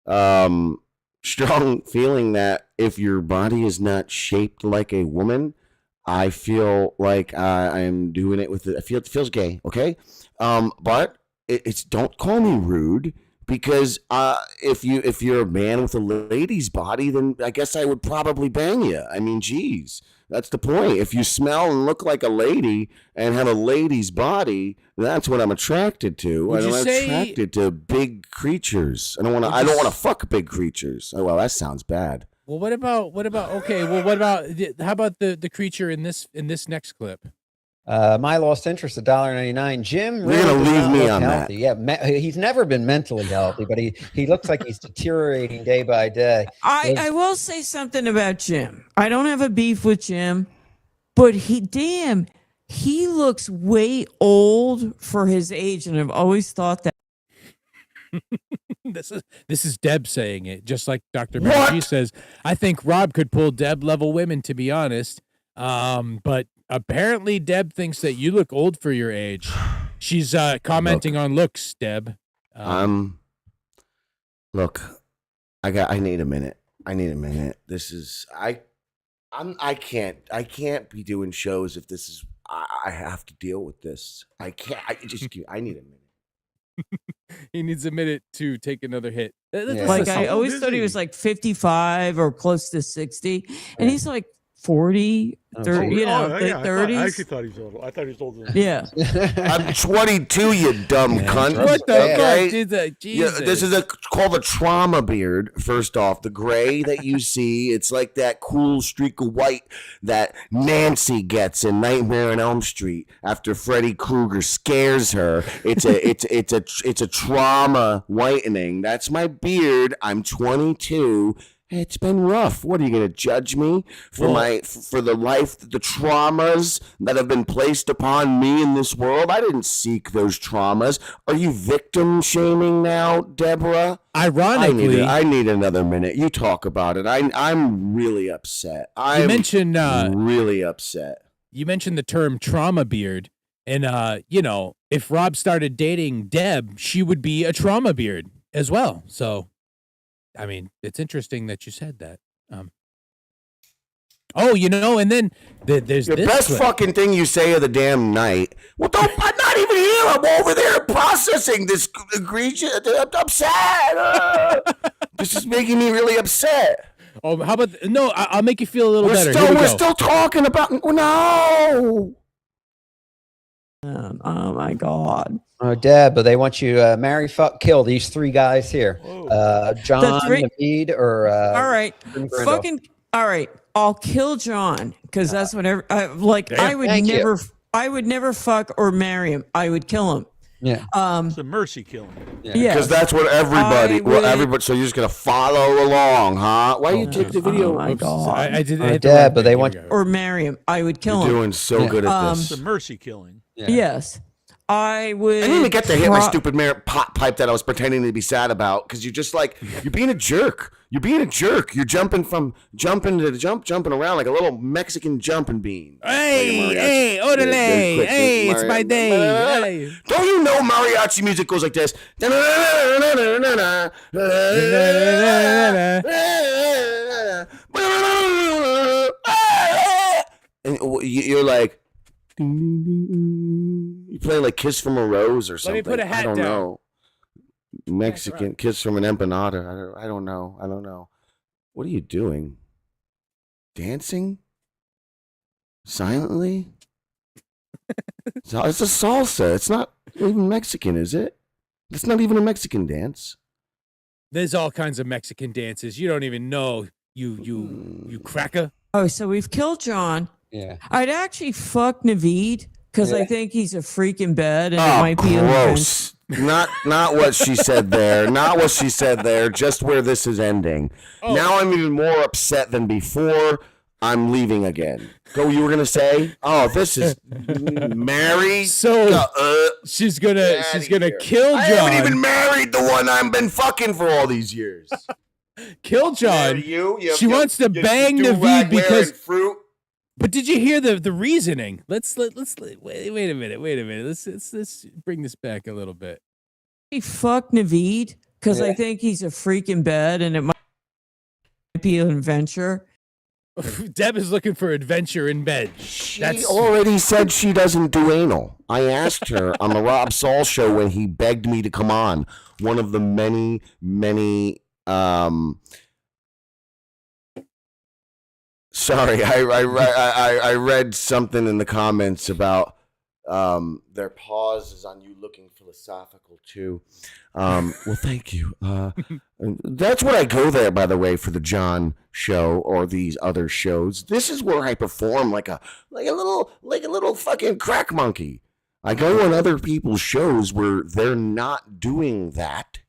strong feeling that if your body is not shaped like a woman, I feel like I'm doing it with it. It feels gay, okay? But it's don't call me rude because if you're a man with a lady's body, then I guess I would probably bang you. I mean, geez, that's the point. If you smell and look like a lady and have a lady's body, that's what I'm attracted to. Would you I'm say- attracted to big creatures. I don't want to. Would I you don't want s- to fuck big creatures. Oh well, that sounds bad. Well, what about okay? Well, what about how about the creature in this next clip? My lost interest, $1.99. Jim, You're gonna does leave not me look on that. healthy. Yeah, he's never been mentally healthy, but he looks like he's deteriorating day by day. I will say something about Jim. I don't have a beef with Jim, but he looks way old for his age, and I've always thought that. This is Deb saying it, just like Dr. What? Mary G says. I think Rob could pull Deb level women, to be honest. But apparently Deb thinks that you look old for your age. She's commenting on looks, Deb. Look, I need a minute. This is I can't be doing shows if this is I have to deal with this. I can't. I need a minute. He needs a minute to take another hit. Like I always thought he was like 55 or close to 60, and he's like 40, 30, you know, late 30s. I actually thought he was old. I thought he was older than Yeah. I'm 22, you dumb cunt. What the Okay? fuck? Jesus. Yeah, this is called a trauma beard. First off, the gray that you see, it's like that cool streak of white that Nancy gets in Nightmare on Elm Street after Freddy Krueger scares her. It's a trauma whitening. That's my beard. I'm 22. It's been rough. What are you gonna judge me for for the life, the traumas that have been placed upon me in this world? I didn't seek those traumas. Are you victim shaming now, Deborah? Ironically, I need another minute. You talk about it. I'm really upset. you mentioned really upset. you mentioned the term trauma beard, and you know, if Rob started dating Deb, she would be a trauma beard as well. So, I mean, it's interesting that you said that. Oh, you know, and then there's Your this best clip. fucking thing you say of the damn night. Well, I'm not even here. I'm over there processing this egregious. I'm upset. This is making me really upset. Oh, how about no? I'll make you feel a little better. We're Here we go. still talking about no. Oh my God. Oh, Deb, but they want you to marry, fuck, kill these three guys here. John, Naveed, or all right, Brindle. fucking all right. I'll kill John because that's whatever. Like I would Thank you. never. I would never fuck or marry him. I would kill him. Yeah. It's a mercy killing. Yeah. Because that's what everybody. I Well, would- everybody. So you're just gonna follow along, huh? Why you take the video? Oh my Oops. God. I did. Oh, hit the Deb, wrong but they thing. want- Here we go. Or marry him. I would kill You're him. doing so good at It's this. a mercy killing. Yeah. Yes. I would. I didn't even get to hit my pro- stupid pot pipe that I was pretending to be sad about because you're just like you're being a jerk. You're being a jerk. You're jumping around like a little Mexican jumping bean. Hey, orderly. Hey, it's my day. Hey. Don't you know mariachi music goes like this? And you're like, you play like "Kiss from a Rose" or Let something. me put a hat I don't down. know. Mexican "Kiss from an Empanada." I don't know. What are you doing? Dancing silently? It's a salsa. It's not even Mexican, is it? It's not even a Mexican dance. There's all kinds of Mexican dances. You don't even know. You cracker. Oh, so we've killed John. Yeah. I'd actually fuck Naveed because I think he's a freak in bed and it Oh, might be an gross. Not what she said there. Not what she said there. Just where this is ending. Oh. Now I'm even more upset than before. I'm leaving again. Go. You were gonna say? Oh, this is Mary. So she's gonna kill John. I haven't even married the one I've been fucking for all these years. Kill John. She wants to bang do-rag Naveed because. wearing fruit. But did you hear the reasoning? Let's wait a minute. Let's bring this back a little bit. He fuck Naveed because I think he's a freak in bed and it might be an adventure. Deb is looking for adventure in bed. She That's already said she doesn't do anal. I asked her on the Rob Saul show when he begged me to come on. One of the many, many. Sorry, I read something in the comments about their pause is on you looking philosophical too. Well, thank you. That's what I go there, by the way, for the John show or these other shows. This is where I perform like a little fucking crack monkey. I go on other people's shows where they're not doing that,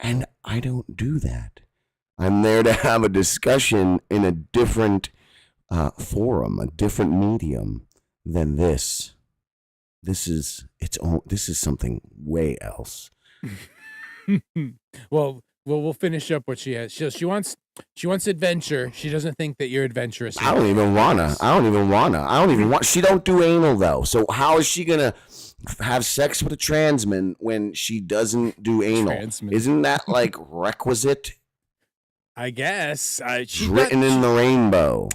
and I don't do that. I'm there to have a discussion in a different forum, a different medium than this. This is something way else. well, we'll finish up what she has. She wants adventure. She doesn't think that you're adventurous. I don't even want. She don't do anal though. So how is she gonna have sex with a transman when she doesn't do anal? Isn't that like requisite? I guess. She's written in the rainbow.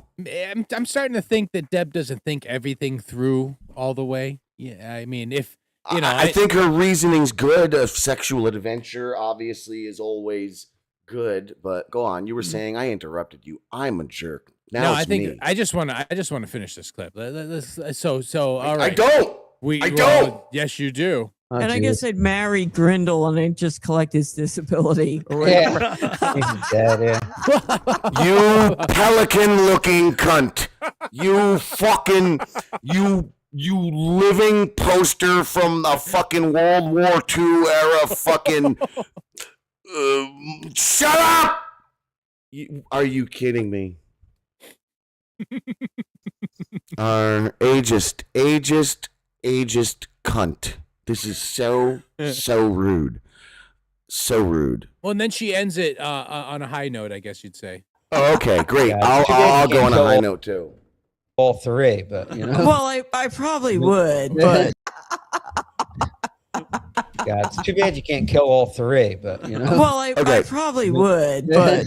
I'm starting to think that Deb doesn't think everything through all the way. Yeah, I mean, if you know, I think her reasoning's good. Of sexual adventure, obviously, is always good. But go on. You were saying I interrupted you. I'm a jerk. Now no, it's I think me. I just want to finish this clip. So all right. I don't. I don't. Yes, you do. Oh, And I geez. guess I'd marry Grindle and I'd just collect his disability. Or Yeah. whatever. He's dead, yeah. You pelican-looking cunt. You fucking you living poster from a fucking World War II era fucking. Shut up! Are you kidding me? Ageist cunt. This is so rude. So rude. Well, and then she ends it on a high note, I guess you'd say. Oh, okay, great. Yeah, I'll go on a high note too. All three, but you know. Well, I probably would, but God, it's too bad you can't kill all three, but you know. well, I probably would, but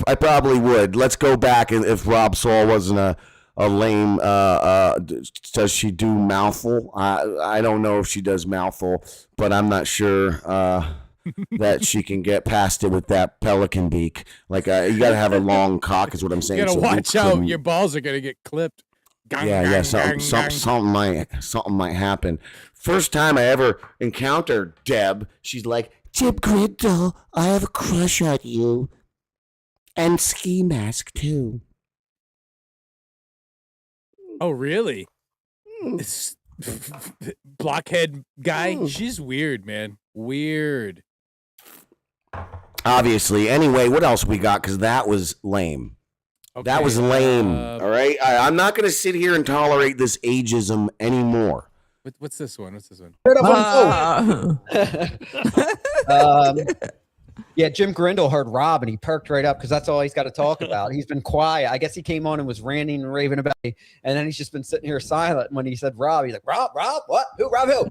I probably would. Let's go back. If Rob Saul wasn't a lame, does she do mouthful? I don't know if she does mouthful, but I'm not sure that she can get past it with that pelican beak. Like you got to have a long cock, is what I'm saying. You gotta so watch out. Your balls are gonna get clipped. Gang, yeah, gang, yeah. gang, gang. Something might happen. First time I ever encountered Deb, she's like, Jim Grindle, I have a crush on you. And Ski Mask, too. Oh, really? This blockhead guy? She's weird, man. Weird. Obviously. Anyway, what else we got? Because that was lame. Okay, That was lame. All right? I'm not going to sit here and tolerate this ageism anymore. What's this one? What's this one? Yeah, Jim Grindle heard Rob and he perked right up because that's all he's got to talk about. He's been quiet. I guess he came on and was ranting and raving about me, and then he's just been sitting here silent. When he said Rob, he's like, Rob, what? Who? Rob who?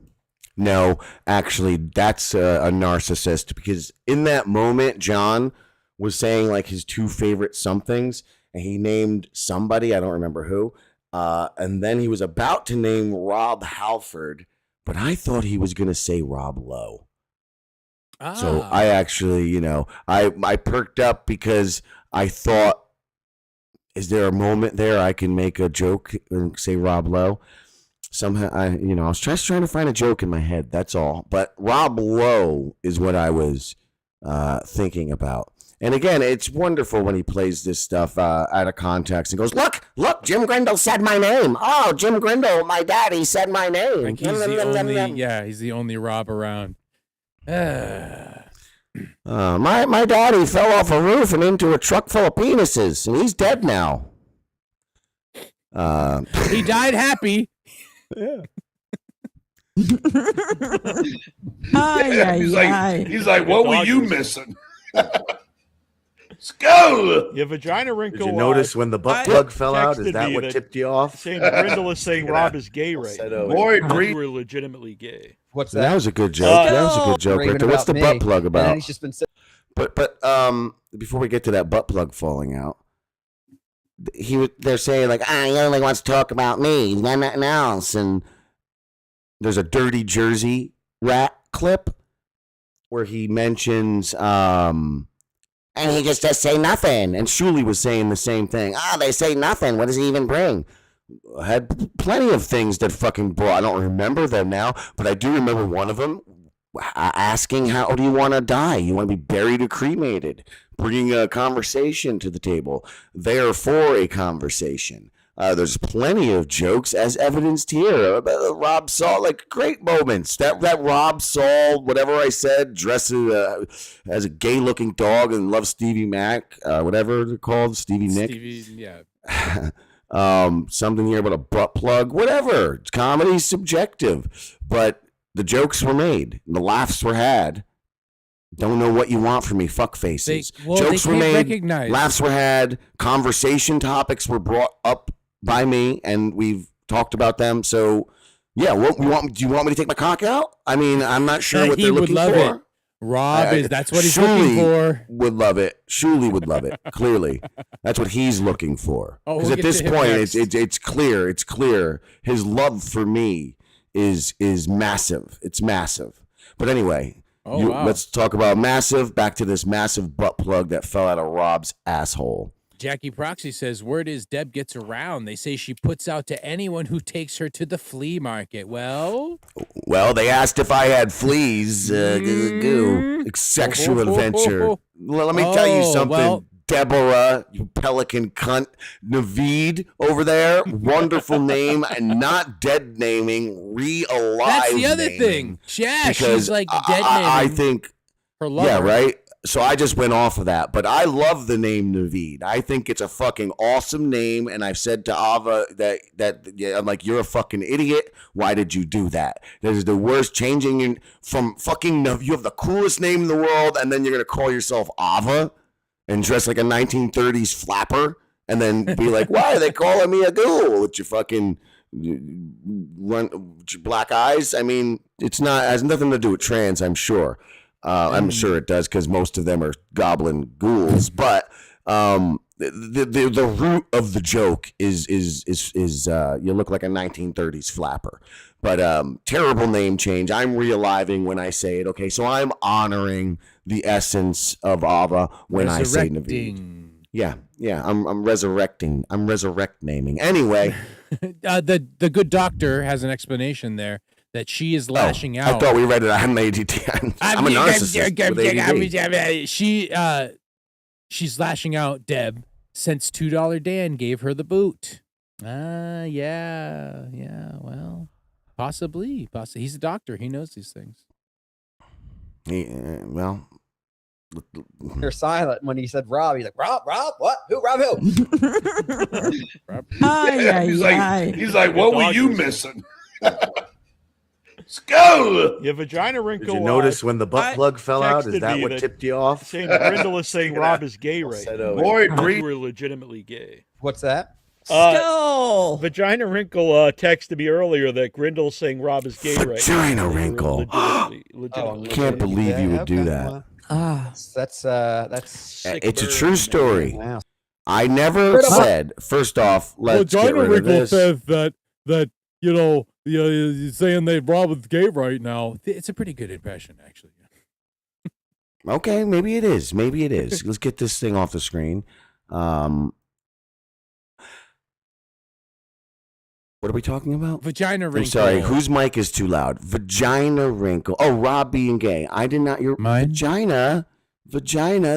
No, actually, that's a narcissist, because in that moment, John was saying like his two favorite somethings, and he named somebody, I don't remember who, and then he was about to name Rob Halford, but I thought he was going to say Rob Lowe. So I actually, I perked up because I thought, is there a moment there I can make a joke and say Rob Lowe? Somehow, I was just trying to find a joke in my head. That's all. But Rob Lowe is what I was thinking about. And again, it's wonderful when he plays this stuff out of context and goes, look, Jim Grindle said my name. Oh, Jim Grindle, my daddy said my name. Like he's the only Rob around. My daddy fell off a roof and into a truck full of penises, and he's dead now. He died happy. Yeah. He's like, what were you missing? Let's go. Your vagina wrinkle. Did you notice when the butt plug fell out? Is texted that me what that tipped you off? Saying Grindle is saying Rob is gay right now. Boy, You were legitimately gay. What's That that? was a good joke. That was a good joke right there. What's the butt plug And then about? he's just been sitting. But before we get to that butt plug falling out, they're saying like, he only wants to talk about me, he's got nothing else. And there's a Dirty Jersey rat clip where he mentions, and he just does say nothing. And Shuli was saying the same thing. They say nothing. What does he even bring? I had plenty of things that fucking brought. I don't remember them now, but I do remember one of them asking, how do you want to die? You want to be buried or cremated? Bringing a conversation to the table. They are for a conversation. There's plenty of jokes as evidenced here. Rob Saul, like great moments. That Rob Saul, whatever I said, dressed as a gay-looking dog and loves Stevie Mac, whatever they're called, Stevie Nick. Yeah. Something here about a butt plug, whatever. Comedy's subjective, but the jokes were made, the laughs were had. Don't know what you want from me, fuck faces. Jokes were made, laughs were had, conversation topics were brought up by me, and we've talked about them. So, yeah, do you want me to take my cock out? I mean, I'm not sure what they're looking for. It. Rob that's what he's looking for. Would love it. Shuli would love it. Clearly, that's what he's looking for. Because at this point, it's clear. It's clear his love for me is massive. It's massive. But anyway, let's talk about massive. Back to this massive butt plug that fell out of Rob's asshole. Jackie Proxy says, word is Deb gets around. They say she puts out to anyone who takes her to the flea market. Well, they asked if I had fleas. Sexual adventure. Well, let me tell you something, Deborah, you pelican cunt. Naveed over there, wonderful name, and not dead naming, alive. That's the other thing. Yeah, she's like dead naming. I think her lover. Yeah, right. So I just went off of that, but I love the name Naveed. I think it's a fucking awesome name, and I've said to Ava that I'm like, you're a fucking idiot. Why did you do that? That is the worst. Changing from fucking, you have the coolest name in the world, and then you're gonna call yourself Ava and dress like a 1930s flapper, and then be like, why are they calling me a ghoul with your fucking black eyes? I mean, it has nothing to do with trans, I'm sure. I'm sure it does, because most of them are goblin ghouls. But the root of the joke is you look like a 1930s flapper. But terrible name change. I'm realiving when I say it. Okay, so I'm honoring the essence of Ava when I say Naveed. Yeah. I'm resurrecting. I'm resurrect naming. Anyway, the good doctor has an explanation there. That she is lashing out. I thought we read it. I'm a narcissist with ADD. She's lashing out, Deb, since $2 Dan gave her the boot. Yeah. Well, possibly. He's a doctor. He knows these things. You're silent when he said Rob. He's like, Rob, what? Who? Rob who? He's like, what were you missing? Let's go. Your vagina wrinkle. Did you notice when the butt plug fell out? Is that what tipped you off? Saying Grindle is saying Rob is gay right now. Boy, you were legitimately gay. What's that? Skull. Vagina wrinkle texted me earlier that Grindle's saying Rob is gay right now. Vagina wrinkle. Legitimately Can't believe you would do that. That's it's a true story. Wow. I never said. First off, let's get rid of this. Says that you're saying that Rob is gay right now. It's a pretty good impression, actually. Okay, maybe it is. Let's get this thing off the screen. What are we talking about? Vagina wrinkle. I'm sorry, whose mic is too loud? Vagina wrinkle. Oh, Rob being gay. I did not. Your mine? Vagina.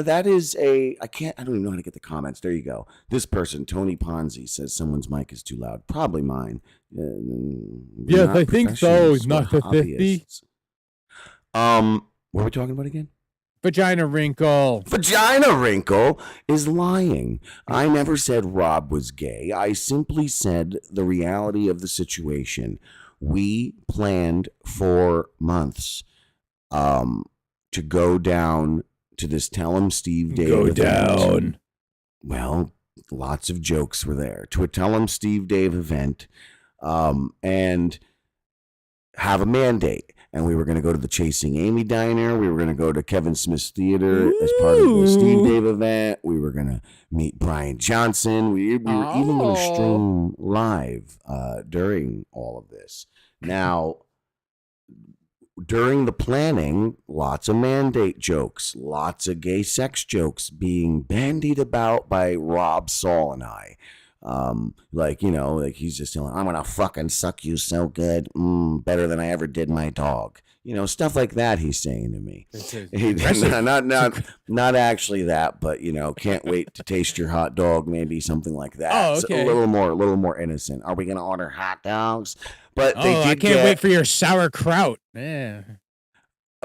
That is I don't even know how to get the comments. There you go. This person, Tony Ponzi, says someone's mic is too loud. Probably mine. Yes, I think so. Not the 50. What are we talking about again? Vagina wrinkle. Vagina wrinkle is lying. I never said Rob was gay. I simply said the reality of the situation. We planned for months to go down to this Tell 'em Steve Dave event. Down. Well, lots of jokes were there. To a Tell 'em Steve Dave event and have a mandate. and we were going to go to the Chasing Amy Diner. We were going to go to Kevin Smith's Theater as part of the Steve Dave event. We were going to meet Brian Johnson. We were even going to stream live during all of this. Now, during the planning, lots of mandate jokes, lots of gay sex jokes being bandied about by Rob, Saul, and I. Like he's just saying, I'm gonna fucking suck you so good, better than I ever did my dog. Stuff like that he's saying to me. Not actually that, but can't wait to taste your hot dog, maybe something like that. Oh, okay. So a little more innocent. Are we gonna order hot dogs? But I can't wait for your sauerkraut. Yeah.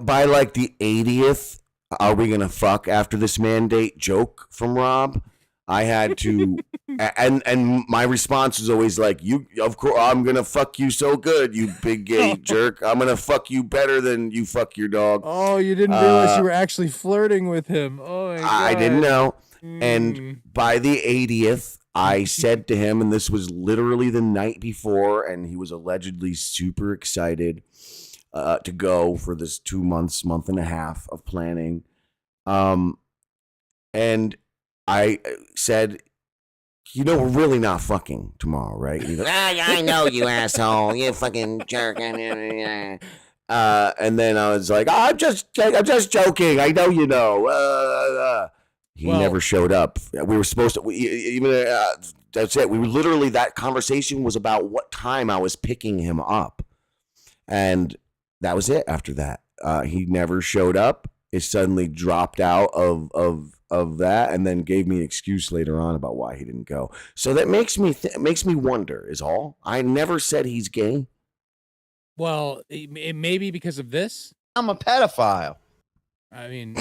By like the 80th, are we gonna fuck after this mandate joke from Rob? I had to, and my response was always like, of course, I'm going to fuck you so good, you big gay jerk. I'm going to fuck you better than you fuck your dog. Oh, you didn't realize you were actually flirting with him. Oh, my God. I didn't know. And by the 80th, I said to him, and this was literally the night before, and he was allegedly super excited to go for this 2 months, month and a half of planning. And I said, we're really not fucking tomorrow, right? And he goes, I know, you asshole. You fucking jerk. and then I was like, I'm just joking. I know you know. He never showed up. We were supposed to, that's it. We were literally, that conversation was about what time I was picking him up. And that was it after that. He never showed up. It suddenly dropped out of that, and then gave me an excuse later on about why he didn't go. So that makes me wonder, is all. I never said he's gay. Well, it may be because of this. I'm a pedophile. I mean,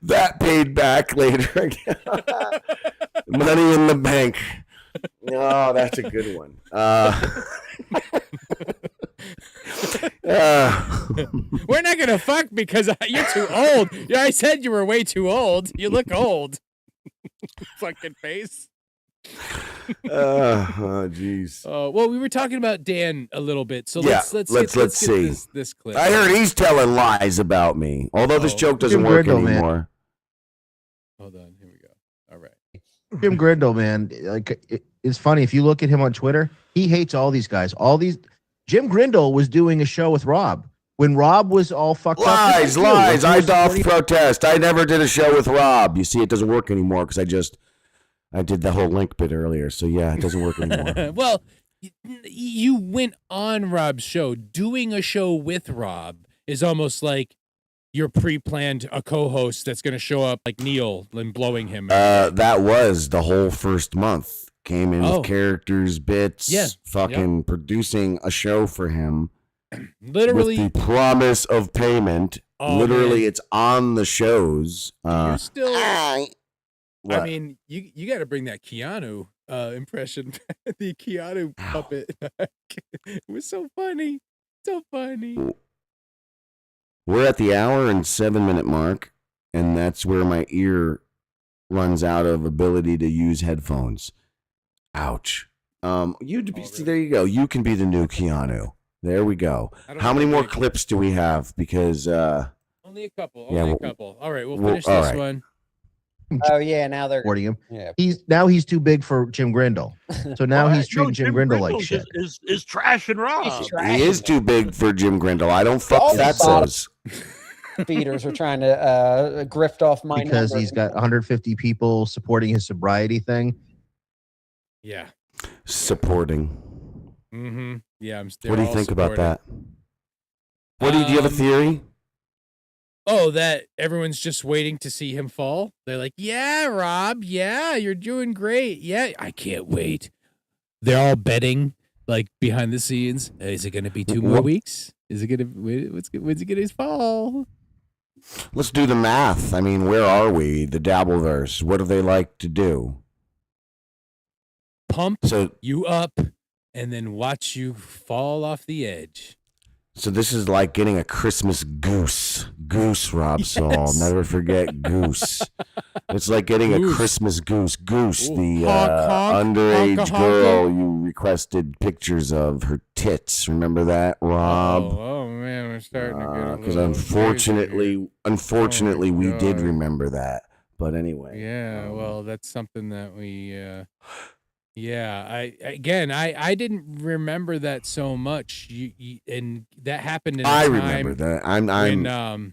that paid back later. Money in the bank. Oh, that's a good one. We're not gonna fuck because you're too old. Yeah, I said you were way too old. You look old. Fucking face. Oh, jeez. Well, we were talking about Dan a little bit, so yeah, let's see this clip. I heard he's telling lies about me, although this joke doesn't work anymore. Man. Hold on, here we go. All right. Jim Grindle, man, it's funny if you look at him on Twitter, he hates all these guys. Jim Grindle was doing a show with Rob when Rob was all fucked up. Lies. I doth protest. I never did a show with Rob. You see, it doesn't work anymore because I did the whole link bit earlier. So yeah, it doesn't work anymore. Well, you went on Rob's show. Doing a show with Rob is almost like you're pre-planned a co-host that's going to show up like Neil and blowing him. That was the whole first month. Came in with characters, bits, producing a show for him. Literally. With the promise of payment. Oh, literally, man. it's on the shows. You're still... I mean, you got to bring that Keanu impression, the Keanu puppet. It was so funny. So funny. We're at the hour and 7-minute mark, and that's where my ear runs out of ability to use headphones. Ouch. There you go. You can be the new Keanu. There we go. How many more clips do we have? Because only a couple. A couple. All right, we'll finish this one. Oh yeah, now they're supporting him. Yeah. He's too big for Jim Grindle. So now he's treating Jim Grindle like shit. Is trash and Rob. He is too big for Jim Grindle. I don't fuck fatzos. Feeders are trying to grift off my because numbers. He's got 150 people supporting his sobriety thing. Yeah. Supporting. Mm-hmm. Yeah. What do you think about that? Do you have a theory? Oh, that everyone's just waiting to see him fall. They're like, yeah, Rob. Yeah, you're doing great. Yeah, I can't wait. They're all betting like behind the scenes. Is it going to be 2 more weeks? Is it going to, when's he going to fall? Let's do the math. I mean, where are we? The Dabbleverse. What do they like to do? Pump you up and then watch you fall off the edge. So this is like getting a Christmas goose. Goose, Rob Saul. Yes. Never forget goose. It's like getting a Goose. Christmas goose. Goose, Ooh. the Honk, honk, underage honka, honka. girl you requested pictures of her tits. Remember that, Rob? Oh man, we're starting to get a Because little unfortunately, Oh, my we did God. remember that. But anyway. Yeah, well, that's something that we yeah, I didn't remember that so much. You and that happened in a I time remember that.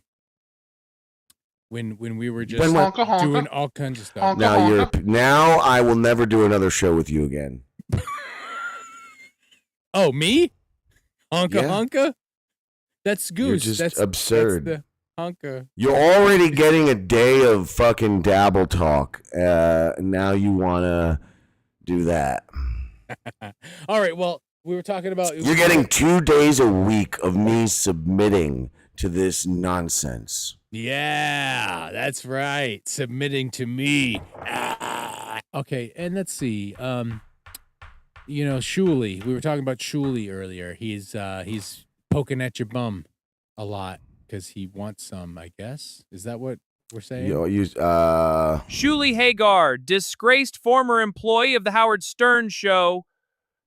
when we were just When what? Honka, honka. doing all kinds of stuff. Honka. Now I will never do another show with you again. Oh, me? Honka Yeah. honka? That's Goose. just that's absurd. That's the honka. You're already getting a day of fucking dabble talk. Now you want to do that. All right, well, we were talking about You're getting 2 days a week of me submitting to this nonsense. Yeah, that's right. Submitting to me. Okay, and let's see. Shuli. We were talking about Shuli earlier. He's poking at your bum a lot because he wants some, I guess. Is that what we're saying? Shuli Hagar, disgraced former employee of the Howard Stern Show,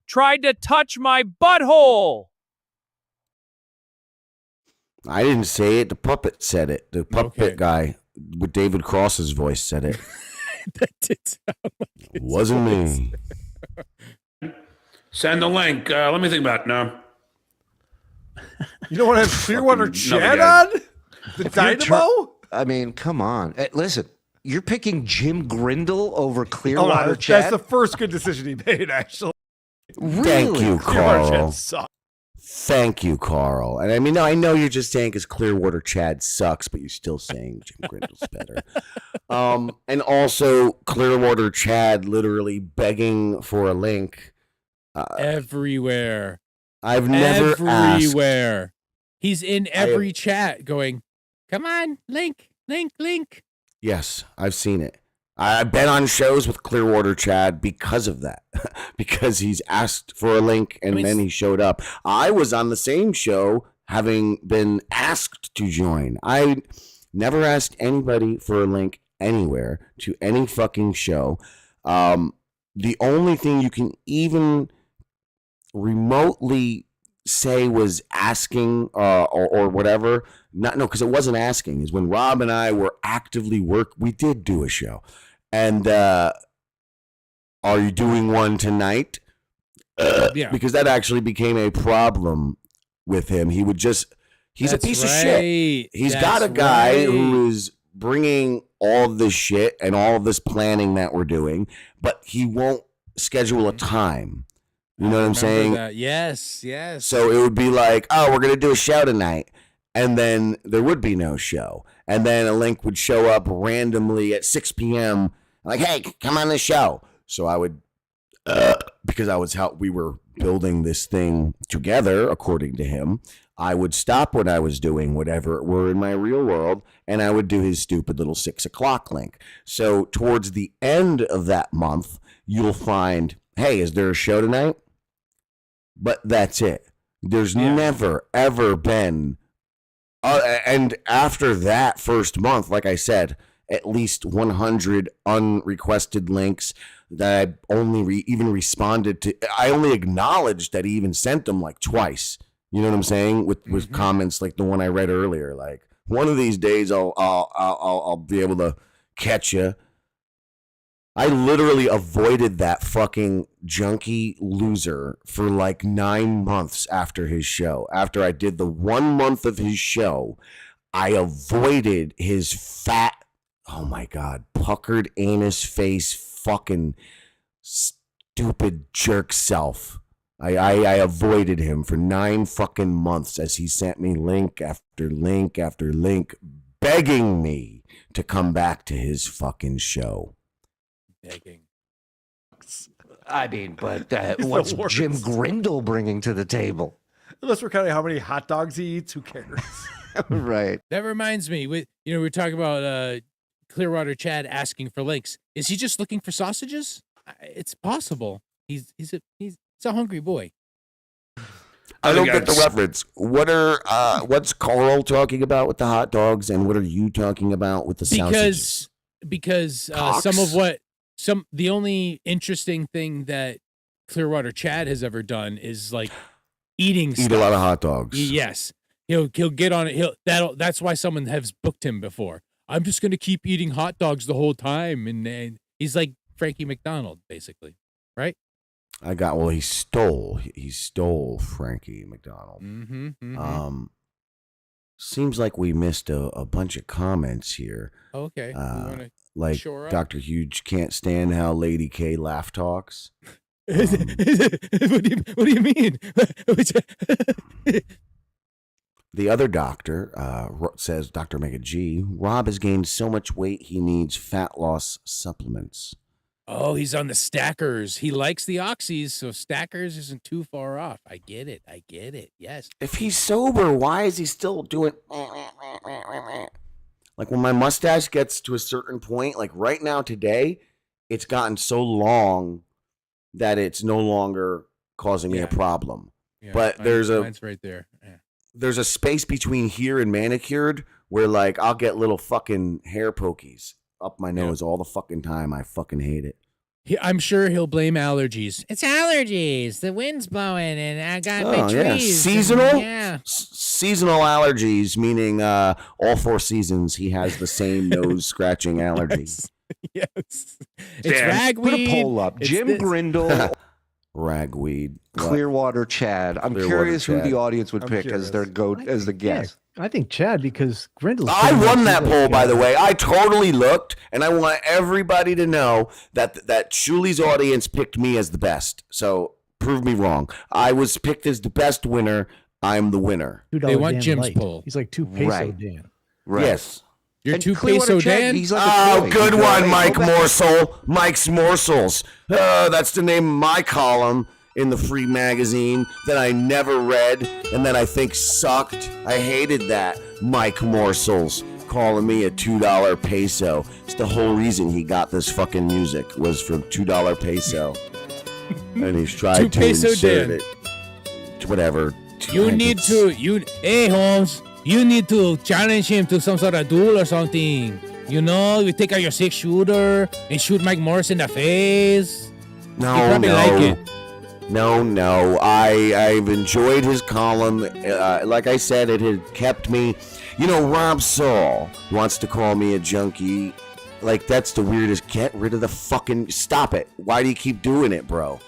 tried to touch my butthole. I didn't say it. The puppet said it. The puppet Okay. guy with David Cross's voice said it. That did sound like It wasn't me. Send the link. Let me think about it now. You don't want to have Clearwater Fucking Chad another on? The Dynamo? I mean, come on. Listen, you're picking Jim Grindle over Oh, Clearwater no, Chad? that's the first good decision he made, actually. Really? Thank you, Clearwater Carl. Chad sucks. Thank you, Carl. And I mean, no, I know you're just saying because Clearwater Chad sucks, but you're still saying Jim Grindle's better. And also Clearwater Chad literally begging for a link. Everywhere. I've never asked. Everywhere. He's in every chat going, come on, link. Yes, I've seen it. I've been on shows with Clearwater Chad because of that, because he's asked for a link and then he showed up. I was on the same show having been asked to join. I never asked anybody for a link anywhere to any fucking show. The only thing you can even remotely say was asking or whatever. Because it wasn't asking. Is when Rob and I were actively we did do a show. And are you doing one tonight? Yeah. Because that actually became a problem with him. He would he's a piece of shit. He's got a guy who is bringing all this shit and all this planning that we're doing, but he won't schedule a time. You know what I'm saying? That. Yes. So it would be like, oh, we're going to do a show tonight. And then there would be no show. And then a link would show up randomly at 6 p.m. Like, hey, come on the show. So I would, because I was we were building this thing together, according to him, I would stop what I was doing, whatever it were in my real world, and I would do his stupid little 6 o'clock link. So towards the end of that month, you'll find, hey, is there a show tonight? But that's it. There's never, ever been. And after that first month, like I said, at least 100 unrequested links that I only even responded to. I only acknowledged that he even sent them like twice. You know what I'm saying? With comments like the one I read earlier, like one of these days I'll be able to catch you. I literally avoided that fucking junkie loser for like 9 months after his show. After I did the 1 month of his show, I avoided his fat, oh my God, puckered anus face fucking stupid jerk self. I avoided him for 9 fucking months as he sent me link after link after link begging me to come back to his fucking show. Begging. I mean, but He's what's the worst. Jim Grindle bringing to the table? Unless we're counting how many hot dogs he eats, who cares? Right. That reminds me, we were talking about Clearwater Chad asking for links. Is he just looking for sausages? It's possible. He's a hungry boy. I don't get the reference. What's Carl talking about with the hot dogs, and what are you talking about with the sausages? Because the only interesting thing that Clearwater Chad has ever done is like eat a lot of hot dogs. Yes, he'll get on it. That's why someone has booked him before. I'm just gonna keep eating hot dogs the whole time, and he's like Frankie McDonald, basically, right? He stole Frankie McDonald. Seems like we missed a bunch of comments here. Okay. Like Dr. Huge can't stand how Lady K laugh talks. What do you mean? The other doctor says, Dr. Mega G, Rob has gained so much weight he needs fat loss supplements. Oh, he's on the stackers. He likes the oxys, so stackers isn't too far off. I get it. Yes. If he's sober, why is he still doing... Like when my mustache gets to a certain point, like right now today, it's gotten so long that it's no longer causing me a problem. Yeah, but mine's right there. Yeah. There's a space between here and manicured where like I'll get little fucking hair pokies up my nose all the fucking time. I fucking hate it. I'm sure he'll blame allergies. It's allergies. The wind's blowing, and I got my trees. Yeah. Seasonal? Yeah. Seasonal allergies, meaning all 4 seasons he has the same nose scratching allergy. Yes. It's ragweed. Put a poll up. Jim Grindle. Ragweed. Clearwater Chad. I'm curious who the audience would pick as their as the guest. I think Chad, because Grindle's... I won that poll, by the way. I totally looked, and I want everybody to know that Shuli's audience picked me as the best. So prove me wrong. I was picked as the best winner. I'm the winner. They want Dan Jim's Light. poll. He's like 2 peso Dan. Right. Yes. You're And 2 Clearwater peso Chad, Dan? he's like a toy. Good He's one, like, Mike go back. Morsel. Mike's Morsels. That's the name of my column in the free magazine that I never read and that I think sucked. I hated that. Mike Morsels calling me a $2 peso. It's the whole reason he got this fucking music was for $2 peso. And he's tried to insert it. Whatever. Hey Holmes, you need to challenge him to some sort of duel or something. You know, you take out your 6-shooter and shoot Mike Morris in the face. No, He'd probably like it. No. I've enjoyed his column. Like I said, it had kept me. You know, Rob Saul wants to call me a junkie. Like, that's the weirdest. Get rid of the fucking... Stop it. Why do you keep doing it, bro?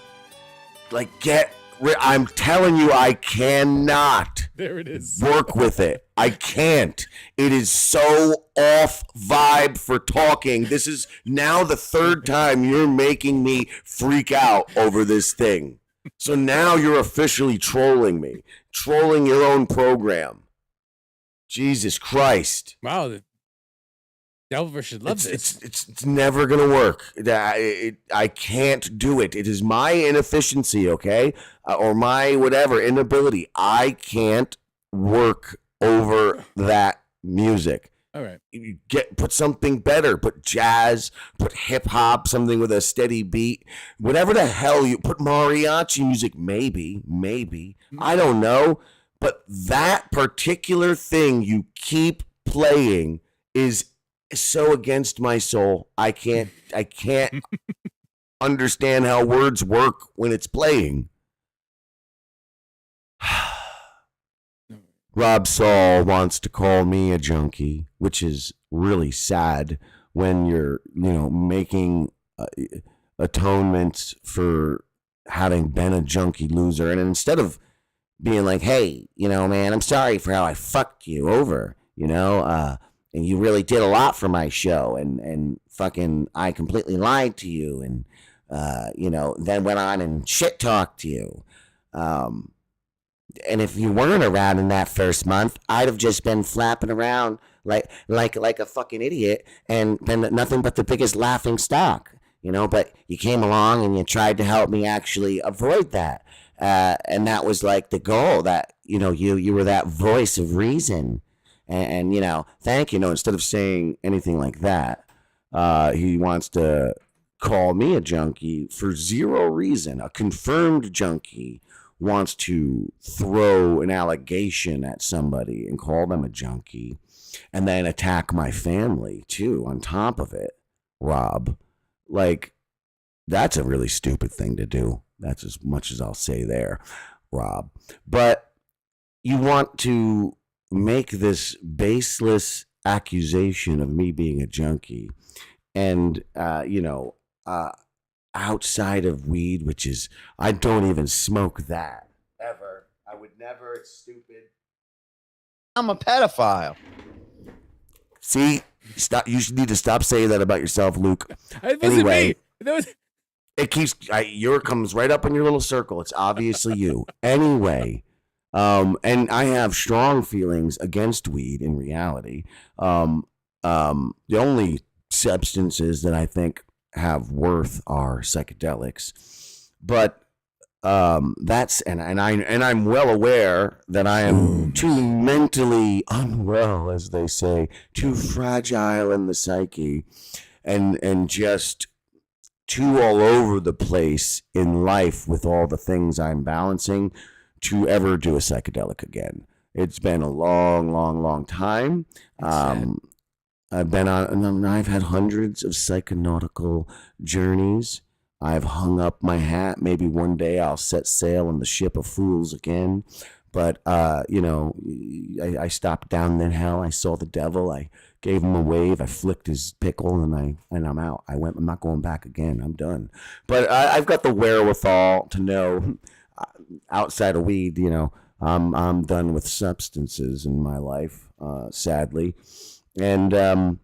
Like, I'm telling you, I cannot There it is. work with it. I can't. It is so off vibe for talking. This is now the 3rd time you're making me freak out over this thing. So now you're officially trolling me, trolling your own program. Jesus Christ. Wow, the Delver should love this. It's never going to work. I can't do it. It is my inefficiency, okay? Or my whatever, inability. I can't work over that music. All right. You put something better. Put jazz, put hip hop, something with a steady beat. Whatever the hell you put mariachi music, maybe. I don't know. But that particular thing you keep playing is so against my soul. I can't understand how words work when it's playing. Rob Saul wants to call me a junkie, which is really sad when you're, making atonements for having been a junkie loser. And instead of being like, hey, man, I'm sorry for how I fucked you over, and you really did a lot for my show, and fucking I completely lied to you, and, then went on and shit talked you. And if you weren't around in that first month, I'd have just been flapping around like a fucking idiot and been nothing but the biggest laughing stock, But you came along and you tried to help me actually avoid that, and that was like the goal. That you were that voice of reason, and thank you. Instead of saying anything like that, he wants to call me a junkie for zero reason, a confirmed junkie. wants to throw an allegation at somebody and call them a junkie and then attack my family too on top of it, Rob, like, that's a really stupid thing to do. That's as much as I'll say there, Rob. But you want to make this baseless accusation of me being a junkie and, outside of weed, which is, I don't even smoke that. Ever. I would never. It's stupid. I'm a pedophile. See? Stop. You need to stop saying that about yourself, Luke. It wasn't me. That was... It keeps, your comes right up in your little circle. It's obviously you. Anyway, and I have strong feelings against weed in reality. The only substances that I think have worth are psychedelics, but that's and I'm well aware that I am too mentally unwell, as they say, too fragile in the psyche, and just too all over the place in life with all the things I'm balancing to ever do a psychedelic again. It's been a long, long, long time. I've had hundreds of psychonautical journeys. I've hung up my hat. Maybe one day I'll set sail on the ship of fools again. But, I stopped down in hell. I saw the devil. I gave him a wave. I flicked his pickle and I'm out. I'm not going back again. I'm done. But I've got the wherewithal to know outside of weed, I'm done with substances in my life, sadly. And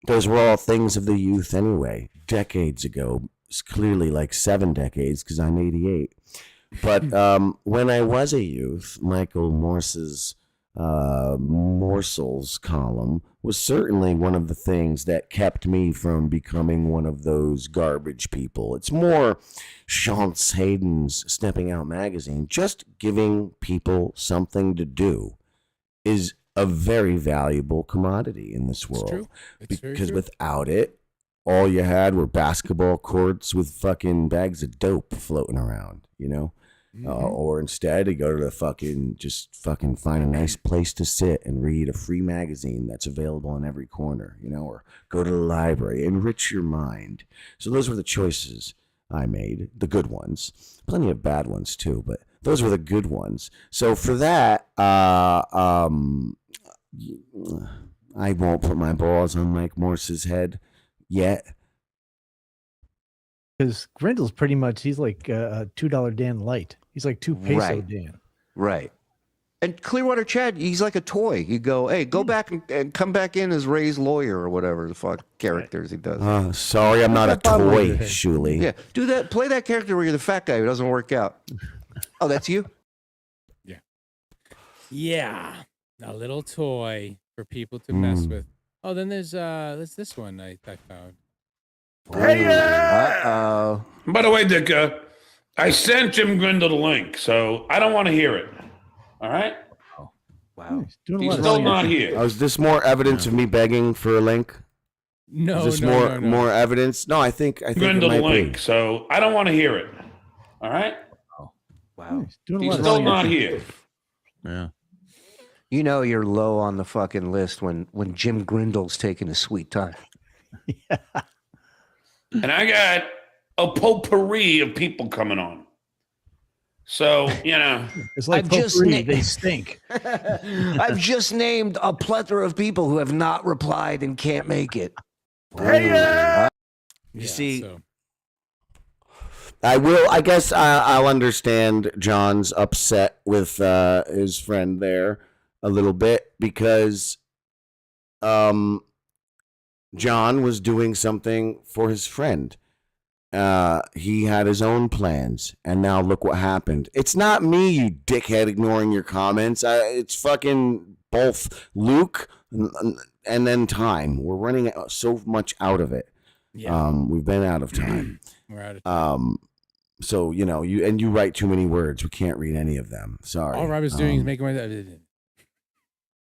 those were all things of the youth anyway, decades ago. It's clearly like 7 decades because I'm 88. But when I was a youth, Michael Morse's Morsels column was certainly one of the things that kept me from becoming one of those garbage people. It's more Chance Hayden's Stepping Out magazine. Just giving people something to do is a very valuable commodity in this world. True. It's because without it, all you had were basketball courts with fucking bags of dope floating around, or instead you go to the find a nice place to sit and read a free magazine that's available in every corner, or go to the library, enrich your mind. So those were the choices I made, the good ones. Plenty of bad ones too, but those were the good ones. So for that, I won't put my balls on Mike Morse's head yet. Because Grindle's pretty much, he's like a $2 Dan light. He's like 2 peso Right. Dan. Right. And Clearwater Chad, he's like a toy. You go, hey, go back and come back in as Ray's lawyer or whatever the fuck characters he does. Sorry, I'm not a toy, Shuli. Yeah, do that. Play that character where you're the fat guy who doesn't work out. Oh, that's you? Yeah. A little toy for people to mess with. Oh, then there's this one I found. Hey, Uh-oh. By the way, Dick, I sent Jim Grindle the link, so I don't want to hear it. All right? Wow. He's still not here. Is this more evidence of me begging for a link? No, Is this no. more evidence? No, I think Grindle it the might link, be. so I don't want to hear it. All right? Wow. He's still not here. Yeah. You know you're low on the fucking list when Jim Grindle's taking a sweet time. And I got a potpourri of people coming on. So, It's like I've just potpourri, na- they stink. I've just named a plethora of people who have not replied and can't make it. You see, I guess I'll understand John's upset with his friend there a little bit because John was doing something for his friend. He had his own plans, and now look what happened. It's not me, you dickhead, ignoring your comments. It's fucking both Luke and then time. We're running so much out of it. Yeah. We've been out of time. We're out of time. So you write too many words. We can't read any of them. Sorry. All Rob is doing is making my.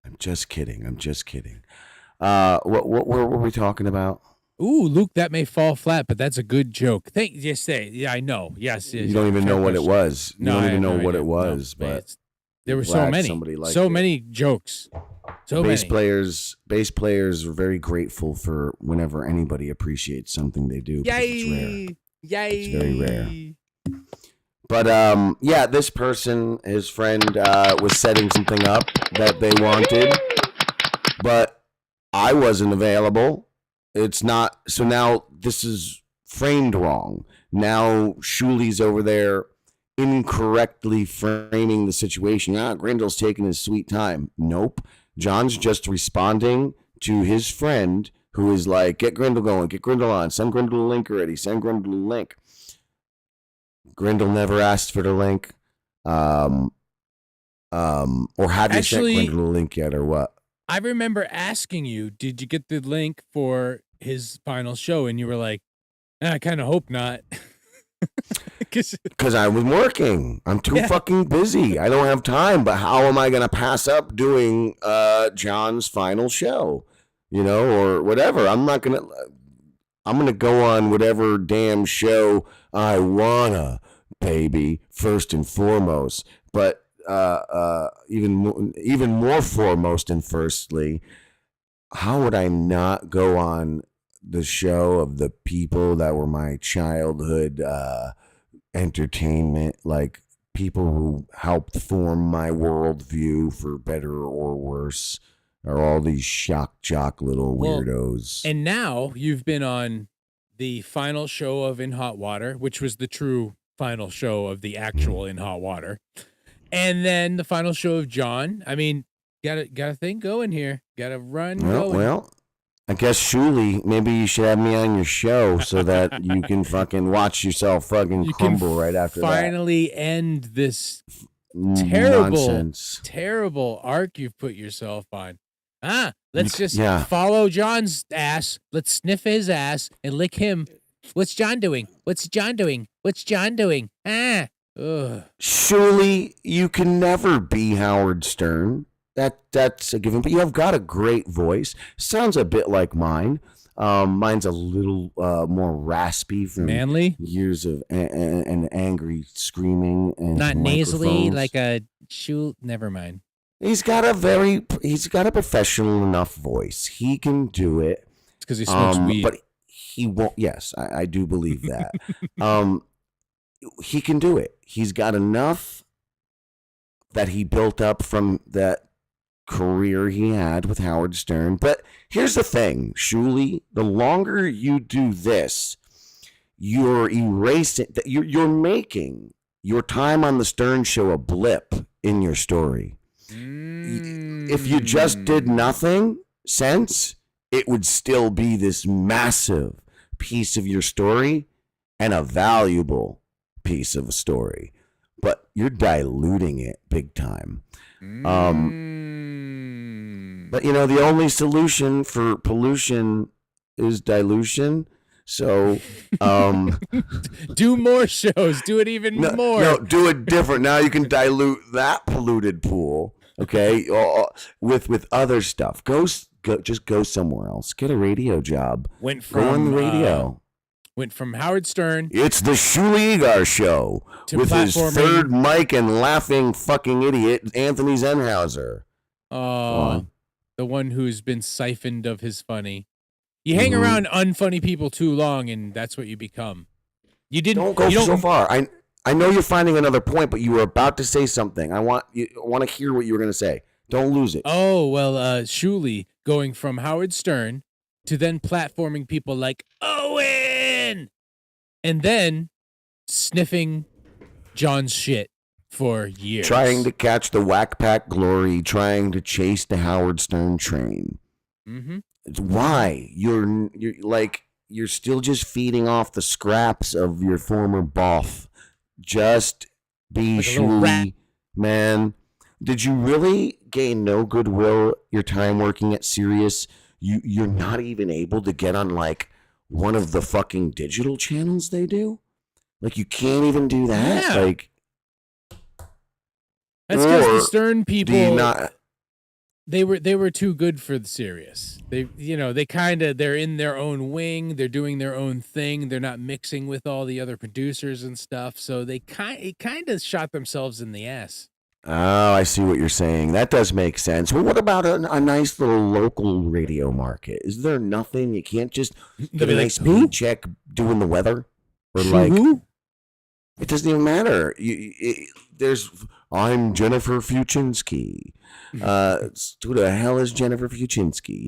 I'm just kidding. What were we talking about? Ooh, Luke, that may fall flat, but that's a good joke. Yeah, I know. Yes, You don't even know what it was. You don't even know what it was, but there were so glad many, somebody liked so it. many jokes. So bass many. players are very grateful for whenever anybody appreciates something they do. Because it's rare. Yay! It's very rare. But yeah, this person, his friend, was setting something up that they wanted, but I wasn't available. It's not. So now this is framed wrong. Now Shuli's over there incorrectly framing the situation. Grindel's taking his sweet time. Nope. John's just responding to his friend who is like, get Grindel going, get Grindel on, send Grindel a link already, send Grindel a link. Grindel never asked for the link. Or have you sent Grindel a link yet or what? I remember asking you, did you get the link for his final show? And you were like, I kind of hope not. Because I was working. I'm too fucking busy. I don't have time. But how am I going to pass up doing John's final show? Or whatever. I'm going to go on whatever damn show I wanna, baby, first and foremost. But even more foremost and firstly, how would I not go on the show of the people that were my childhood entertainment, like people who helped form my worldview for better or worse, are all these shock jock little weirdos. And now you've been on the final show of In Hot Water, which was the true final show of the actual In Hot Water, and then the final show of John. I mean, got a thing going here. Got to run. Well, I guess Shuli, maybe you should have me on your show so that you can fucking watch yourself fucking crumble right after finally end this terrible arc you've put yourself on. Let's just follow John's ass. Let's sniff his ass and lick him. What's John doing? What's John doing? What's John doing? Ugh. Shuli, you can never be Howard Stern. That's a given, but you have got a great voice. Sounds a bit like mine. Mine's a little more raspy from manly years of and angry screaming and not nasally like a shoe. Never mind. He's got a professional enough voice. He can do it. It's because he smokes weed, but he won't. Yes, I do believe that. He can do it. He's got enough that he built up from that career he had with Howard Stern. But here's the thing, Shuli, the longer you do this, you're erasing, you're making your time on the Stern Show a blip in your story. If you just did nothing since, it would still be this massive piece of your story and a valuable piece of a story, but you're diluting it big time. But the only solution for pollution is dilution. So do more shows, do it even more. No, do it different. Now you can dilute that polluted pool, okay, with other stuff. Just go somewhere else. Get a radio job. Go on the radio. Went from Howard Stern. It's the Shuli Egar Show with his third mic and laughing fucking idiot, Anthony Zenhauser. The one who's been siphoned of his funny. You hang around unfunny people too long, and that's what you become. Don't go so far. I know you're finding another point, but you were about to say something. I want to hear what you were going to say. Don't lose it. Oh, well, Shuli going from Howard Stern to then platforming people like Owen, and then sniffing John's shit for years. Trying to catch the whack pack glory, trying to chase the Howard Stern train. Mm-hmm. It's why you're still just feeding off the scraps of your former boff. Just be like Shuli, man. Did you really gain no goodwill your time working at Sirius? You're not even able to get on like one of the fucking digital channels they do. Like you can't even do that. Yeah. Like that's because the Stern people. They were too good for the serious. They they're in their own wing. They're doing their own thing. They're not mixing with all the other producers and stuff. So it kind of shot themselves in the ass. Oh, I see what you're saying. That does make sense. Well, what about a nice little local radio market? Is there nothing? You can't just get a nice paycheck doing the weather? Or it doesn't even matter. I'm Jennifer Fuchinski. Who the hell is Jennifer Fuchinski?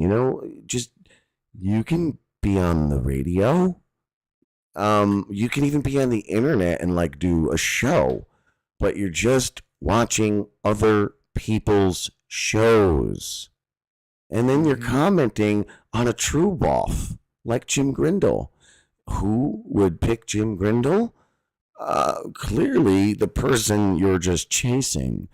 You can be on the radio. You can even be on the internet and do a show, but you're just watching other people's shows. And then you're commenting on a true boff like Jim Grindle. Who would pick Jim Grindle? Clearly the person you're just chasing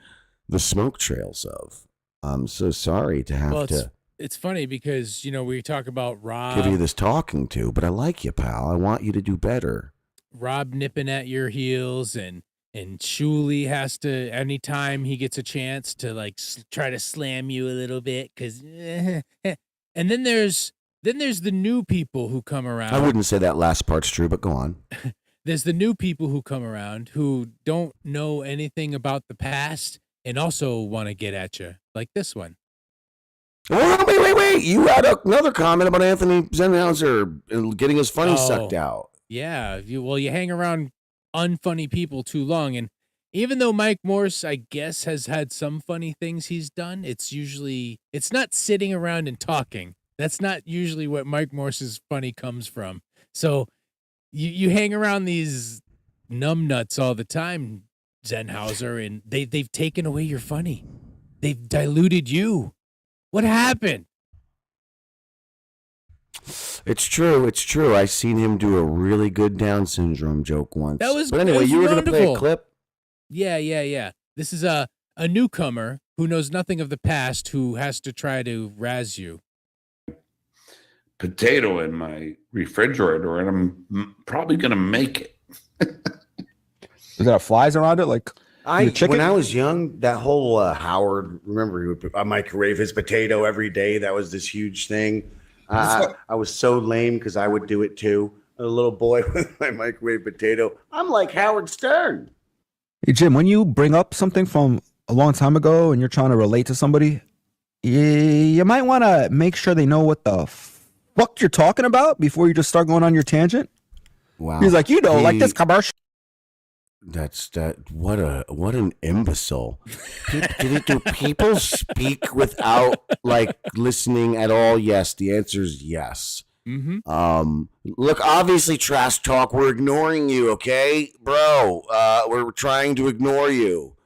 the smoke trails of. I'm so sorry to have to. It's funny because, we talk about Rob. Give you this talking to, but I like you, pal. I want you to do better. Rob nipping at your heels and Shuley has to, anytime he gets a chance to try to slam you a little bit because, and then there's the new people who come around. I wouldn't say that last part's true, but go on. There's the new people who come around who don't know anything about the past and also want to get at you, like this one. Oh, wait. You had another comment about Anthony Zenhauser getting his funny sucked out. Yeah. You hang around unfunny people too long. And even though Mike Morse, I guess, has had some funny things he's done, it's not sitting around and talking. That's not usually what Mike Morse's funny comes from. So you hang around these numbnuts all the time, Zenhauser, and they've taken away your funny. They've diluted you. What happened? It's true. I seen him do a really good Down syndrome joke once. But anyway, you were going to play a clip? Yeah. This is a newcomer who knows nothing of the past who has to try to razz you. Potato in my refrigerator, and I'm probably going to make it. Does it have flies around it? When I was young, that whole Howard, remember he would microwave his potato every day. That was this huge thing. I was so lame because I would do it too. A little boy with my microwave potato. I'm like Howard Stern. Hey, Jim, when you bring up something from a long time ago and you're trying to relate to somebody, you might want to make sure they know what the fuck you're talking about before you just start going on your tangent. Wow. He's like, like this commercial. What an imbecile. Do people speak without listening at all? Yes, the answer is yes. Mm-hmm. Look, obviously trash talk, we're ignoring you, okay? Bro, we're trying to ignore you.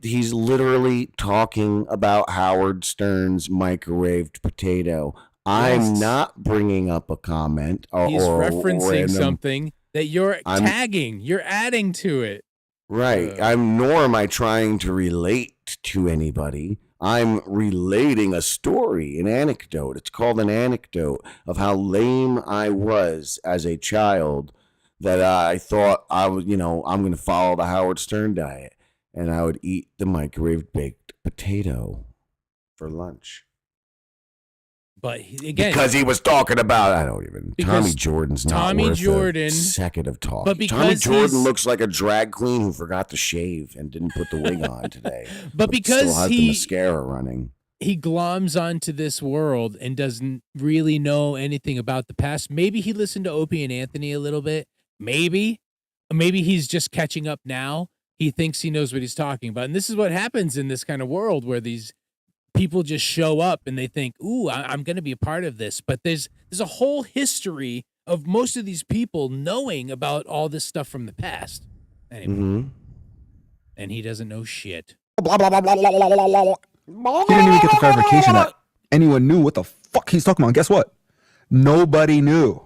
He's literally talking about Howard Stern's microwaved potato. I'm not bringing up a comment He's referencing something that you're tagging, you're adding to it. Right. Nor am I trying to relate to anybody. I'm relating a story, an anecdote. It's called an anecdote of how lame I was as a child that I thought I was, I'm going to follow the Howard Stern diet and I would eat the microwave baked potato for lunch. But again, because he was talking about Tommy Jordan's not Tommy worth Jordan, a second of talk. But Tommy Jordan looks like a drag queen who forgot to shave and didn't put the wig on today. But because still has the mascara running, he gloms onto this world and doesn't really know anything about the past. Maybe he listened to Opie and Anthony a little bit. Maybe he's just catching up now. He thinks he knows what he's talking about, and this is what happens in this kind of world where these people just show up and they think, ooh, I'm going to be a part of this. But there's a whole history of most of these people knowing about all this stuff from the past. Anyway, and he doesn't know shit. Blah, blah, blah, blah, blah, blah, blah, blah. He didn't even get the clarification that anyone knew what the fuck he's talking about. And guess what? Nobody knew.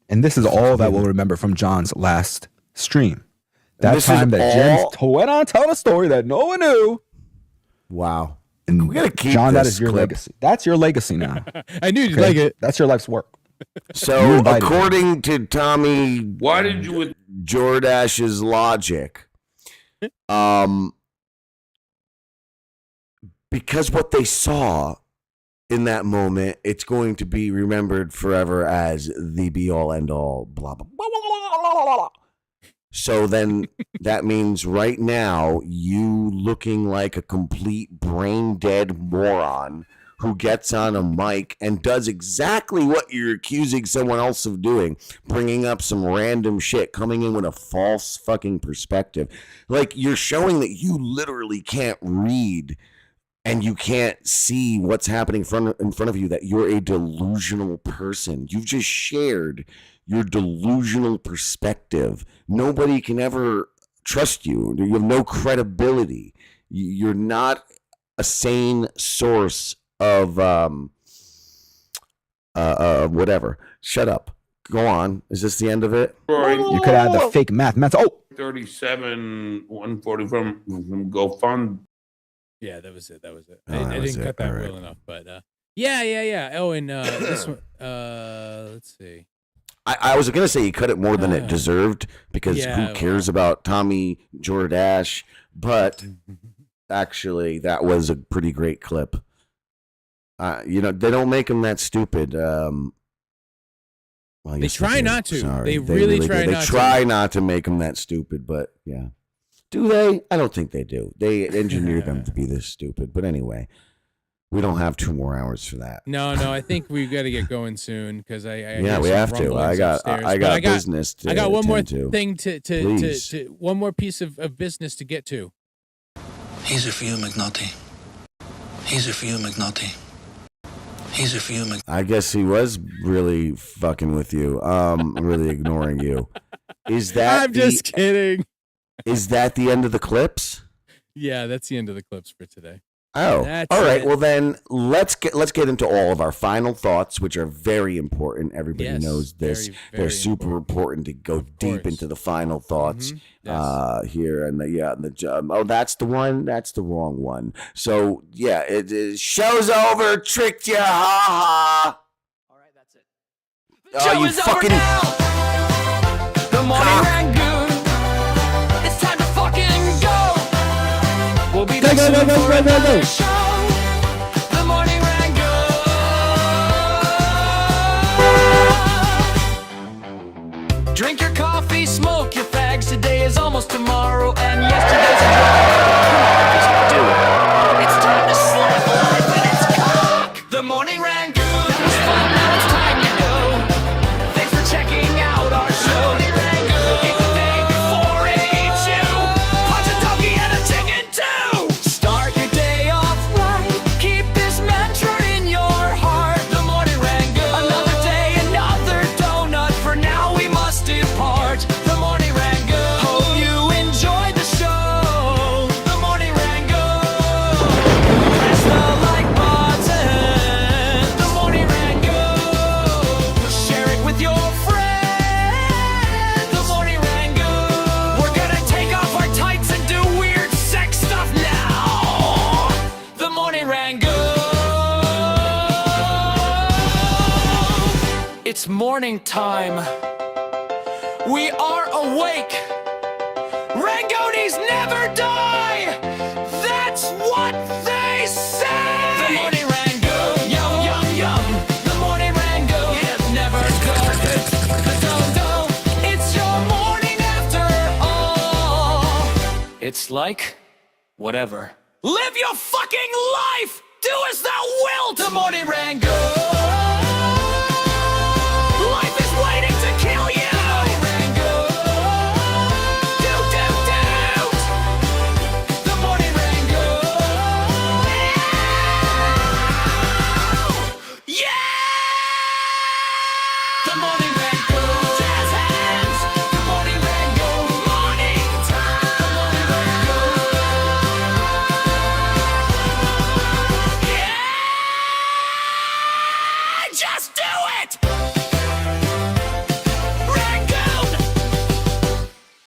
And this is all that we'll remember from John's last stream. That time that Jim went on telling a story that no one knew. Wow. And we gotta keep John, this that is your clip. legacy. That's your legacy now. I knew you'd like it. That's your life's work. So, according to Tommy, why did you Jordash's logic, because what they saw in that moment, it's going to be remembered forever as the be all end all, blah, blah, blah, blah, blah, blah, blah. So then that means right now you looking like a complete brain dead moron who gets on a mic and does exactly what you're accusing someone else of doing, bringing up some random shit, coming in with a false fucking perspective. Like, you're showing that you literally can't read and you can't see what's happening in front of you, that you're a delusional person. You've just shared your delusional perspective. Nobody can ever trust you. You have no credibility. You're not a sane source of whatever. Shut up. Go on. Is this the end of it? You could add the fake math. 37 140 from GoFund. Yeah, that was it. That was it. Oh, I that was didn't it. cut that All right. well enough, but yeah. Oh, and this one. Let's see. I was going to say you cut it more than it deserved, because Yeah, who cares about Tommy Jordache? But actually, that was a pretty great clip. They don't make him that stupid. Well, I They guess try do. not to. Sorry. They really do. try They not to. try not to make him that stupid, but yeah. Do they? I don't think they do. They engineer them to be this stupid. But anyway, we don't have 2 more hours for that. No, I think we've got to get going soon because I Yeah, hear we some have to. rumblings upstairs. I But got business to I got one more attend to. thing to Please. one more piece of business to get to. Easy for you, McNulty. Easy for you, McNulty. Easy for you, McNulty. I guess he was really fucking with you. Really ignoring you. Is that I'm just kidding. Is that the end of the clips? Yeah, that's the end of the clips for today. Oh, That's all right. it. Well, then let's get into all of our final thoughts, which are very important. Everybody Yes, knows this. very, They're very super important to go deep into the final thoughts here. And that's the one. That's the wrong one. So yeah, show's over. Tricked you. Ha ha. All right, that's it. Oh, Show you is fucking. over now. The Morning Rangoon. It's time to fucking go. We'll be back soon for another show. The Morning Rangoon. Drink your coffee, smoke your fags. Today is almost tomorrow, and yesterday's a drag. Come on, just do it. It's time to slap life in its cock. The Morning Rangoon. That was fun. Now it's time to go. Thanks for checking out our show. The Rangoon. Eat the day before it eats you. Punch a donkey and a chicken too. Start your day off right. Keep this mantra in your heart. The Morning Rangoon. Another day, another donut. For now we must depart. The Morning Rangoon. Hope you enjoyed the show. The Morning Rangoon. Press the like button. The Morning Rangoon. Share it with your friends. The Morning Rangoon. We're gonna take off our tights and do weird sex stuff now. The Morning Rangoon. It's morning time. We are awake. Rangoonies never die. That's what they say. The Morning Rangoon. Yum, yum, yum. The Morning Rangoon. It never goes. Don't. It's your morning after all. It's like whatever. Live your fucking life. Do as thou wilt. The Morning Rangoon.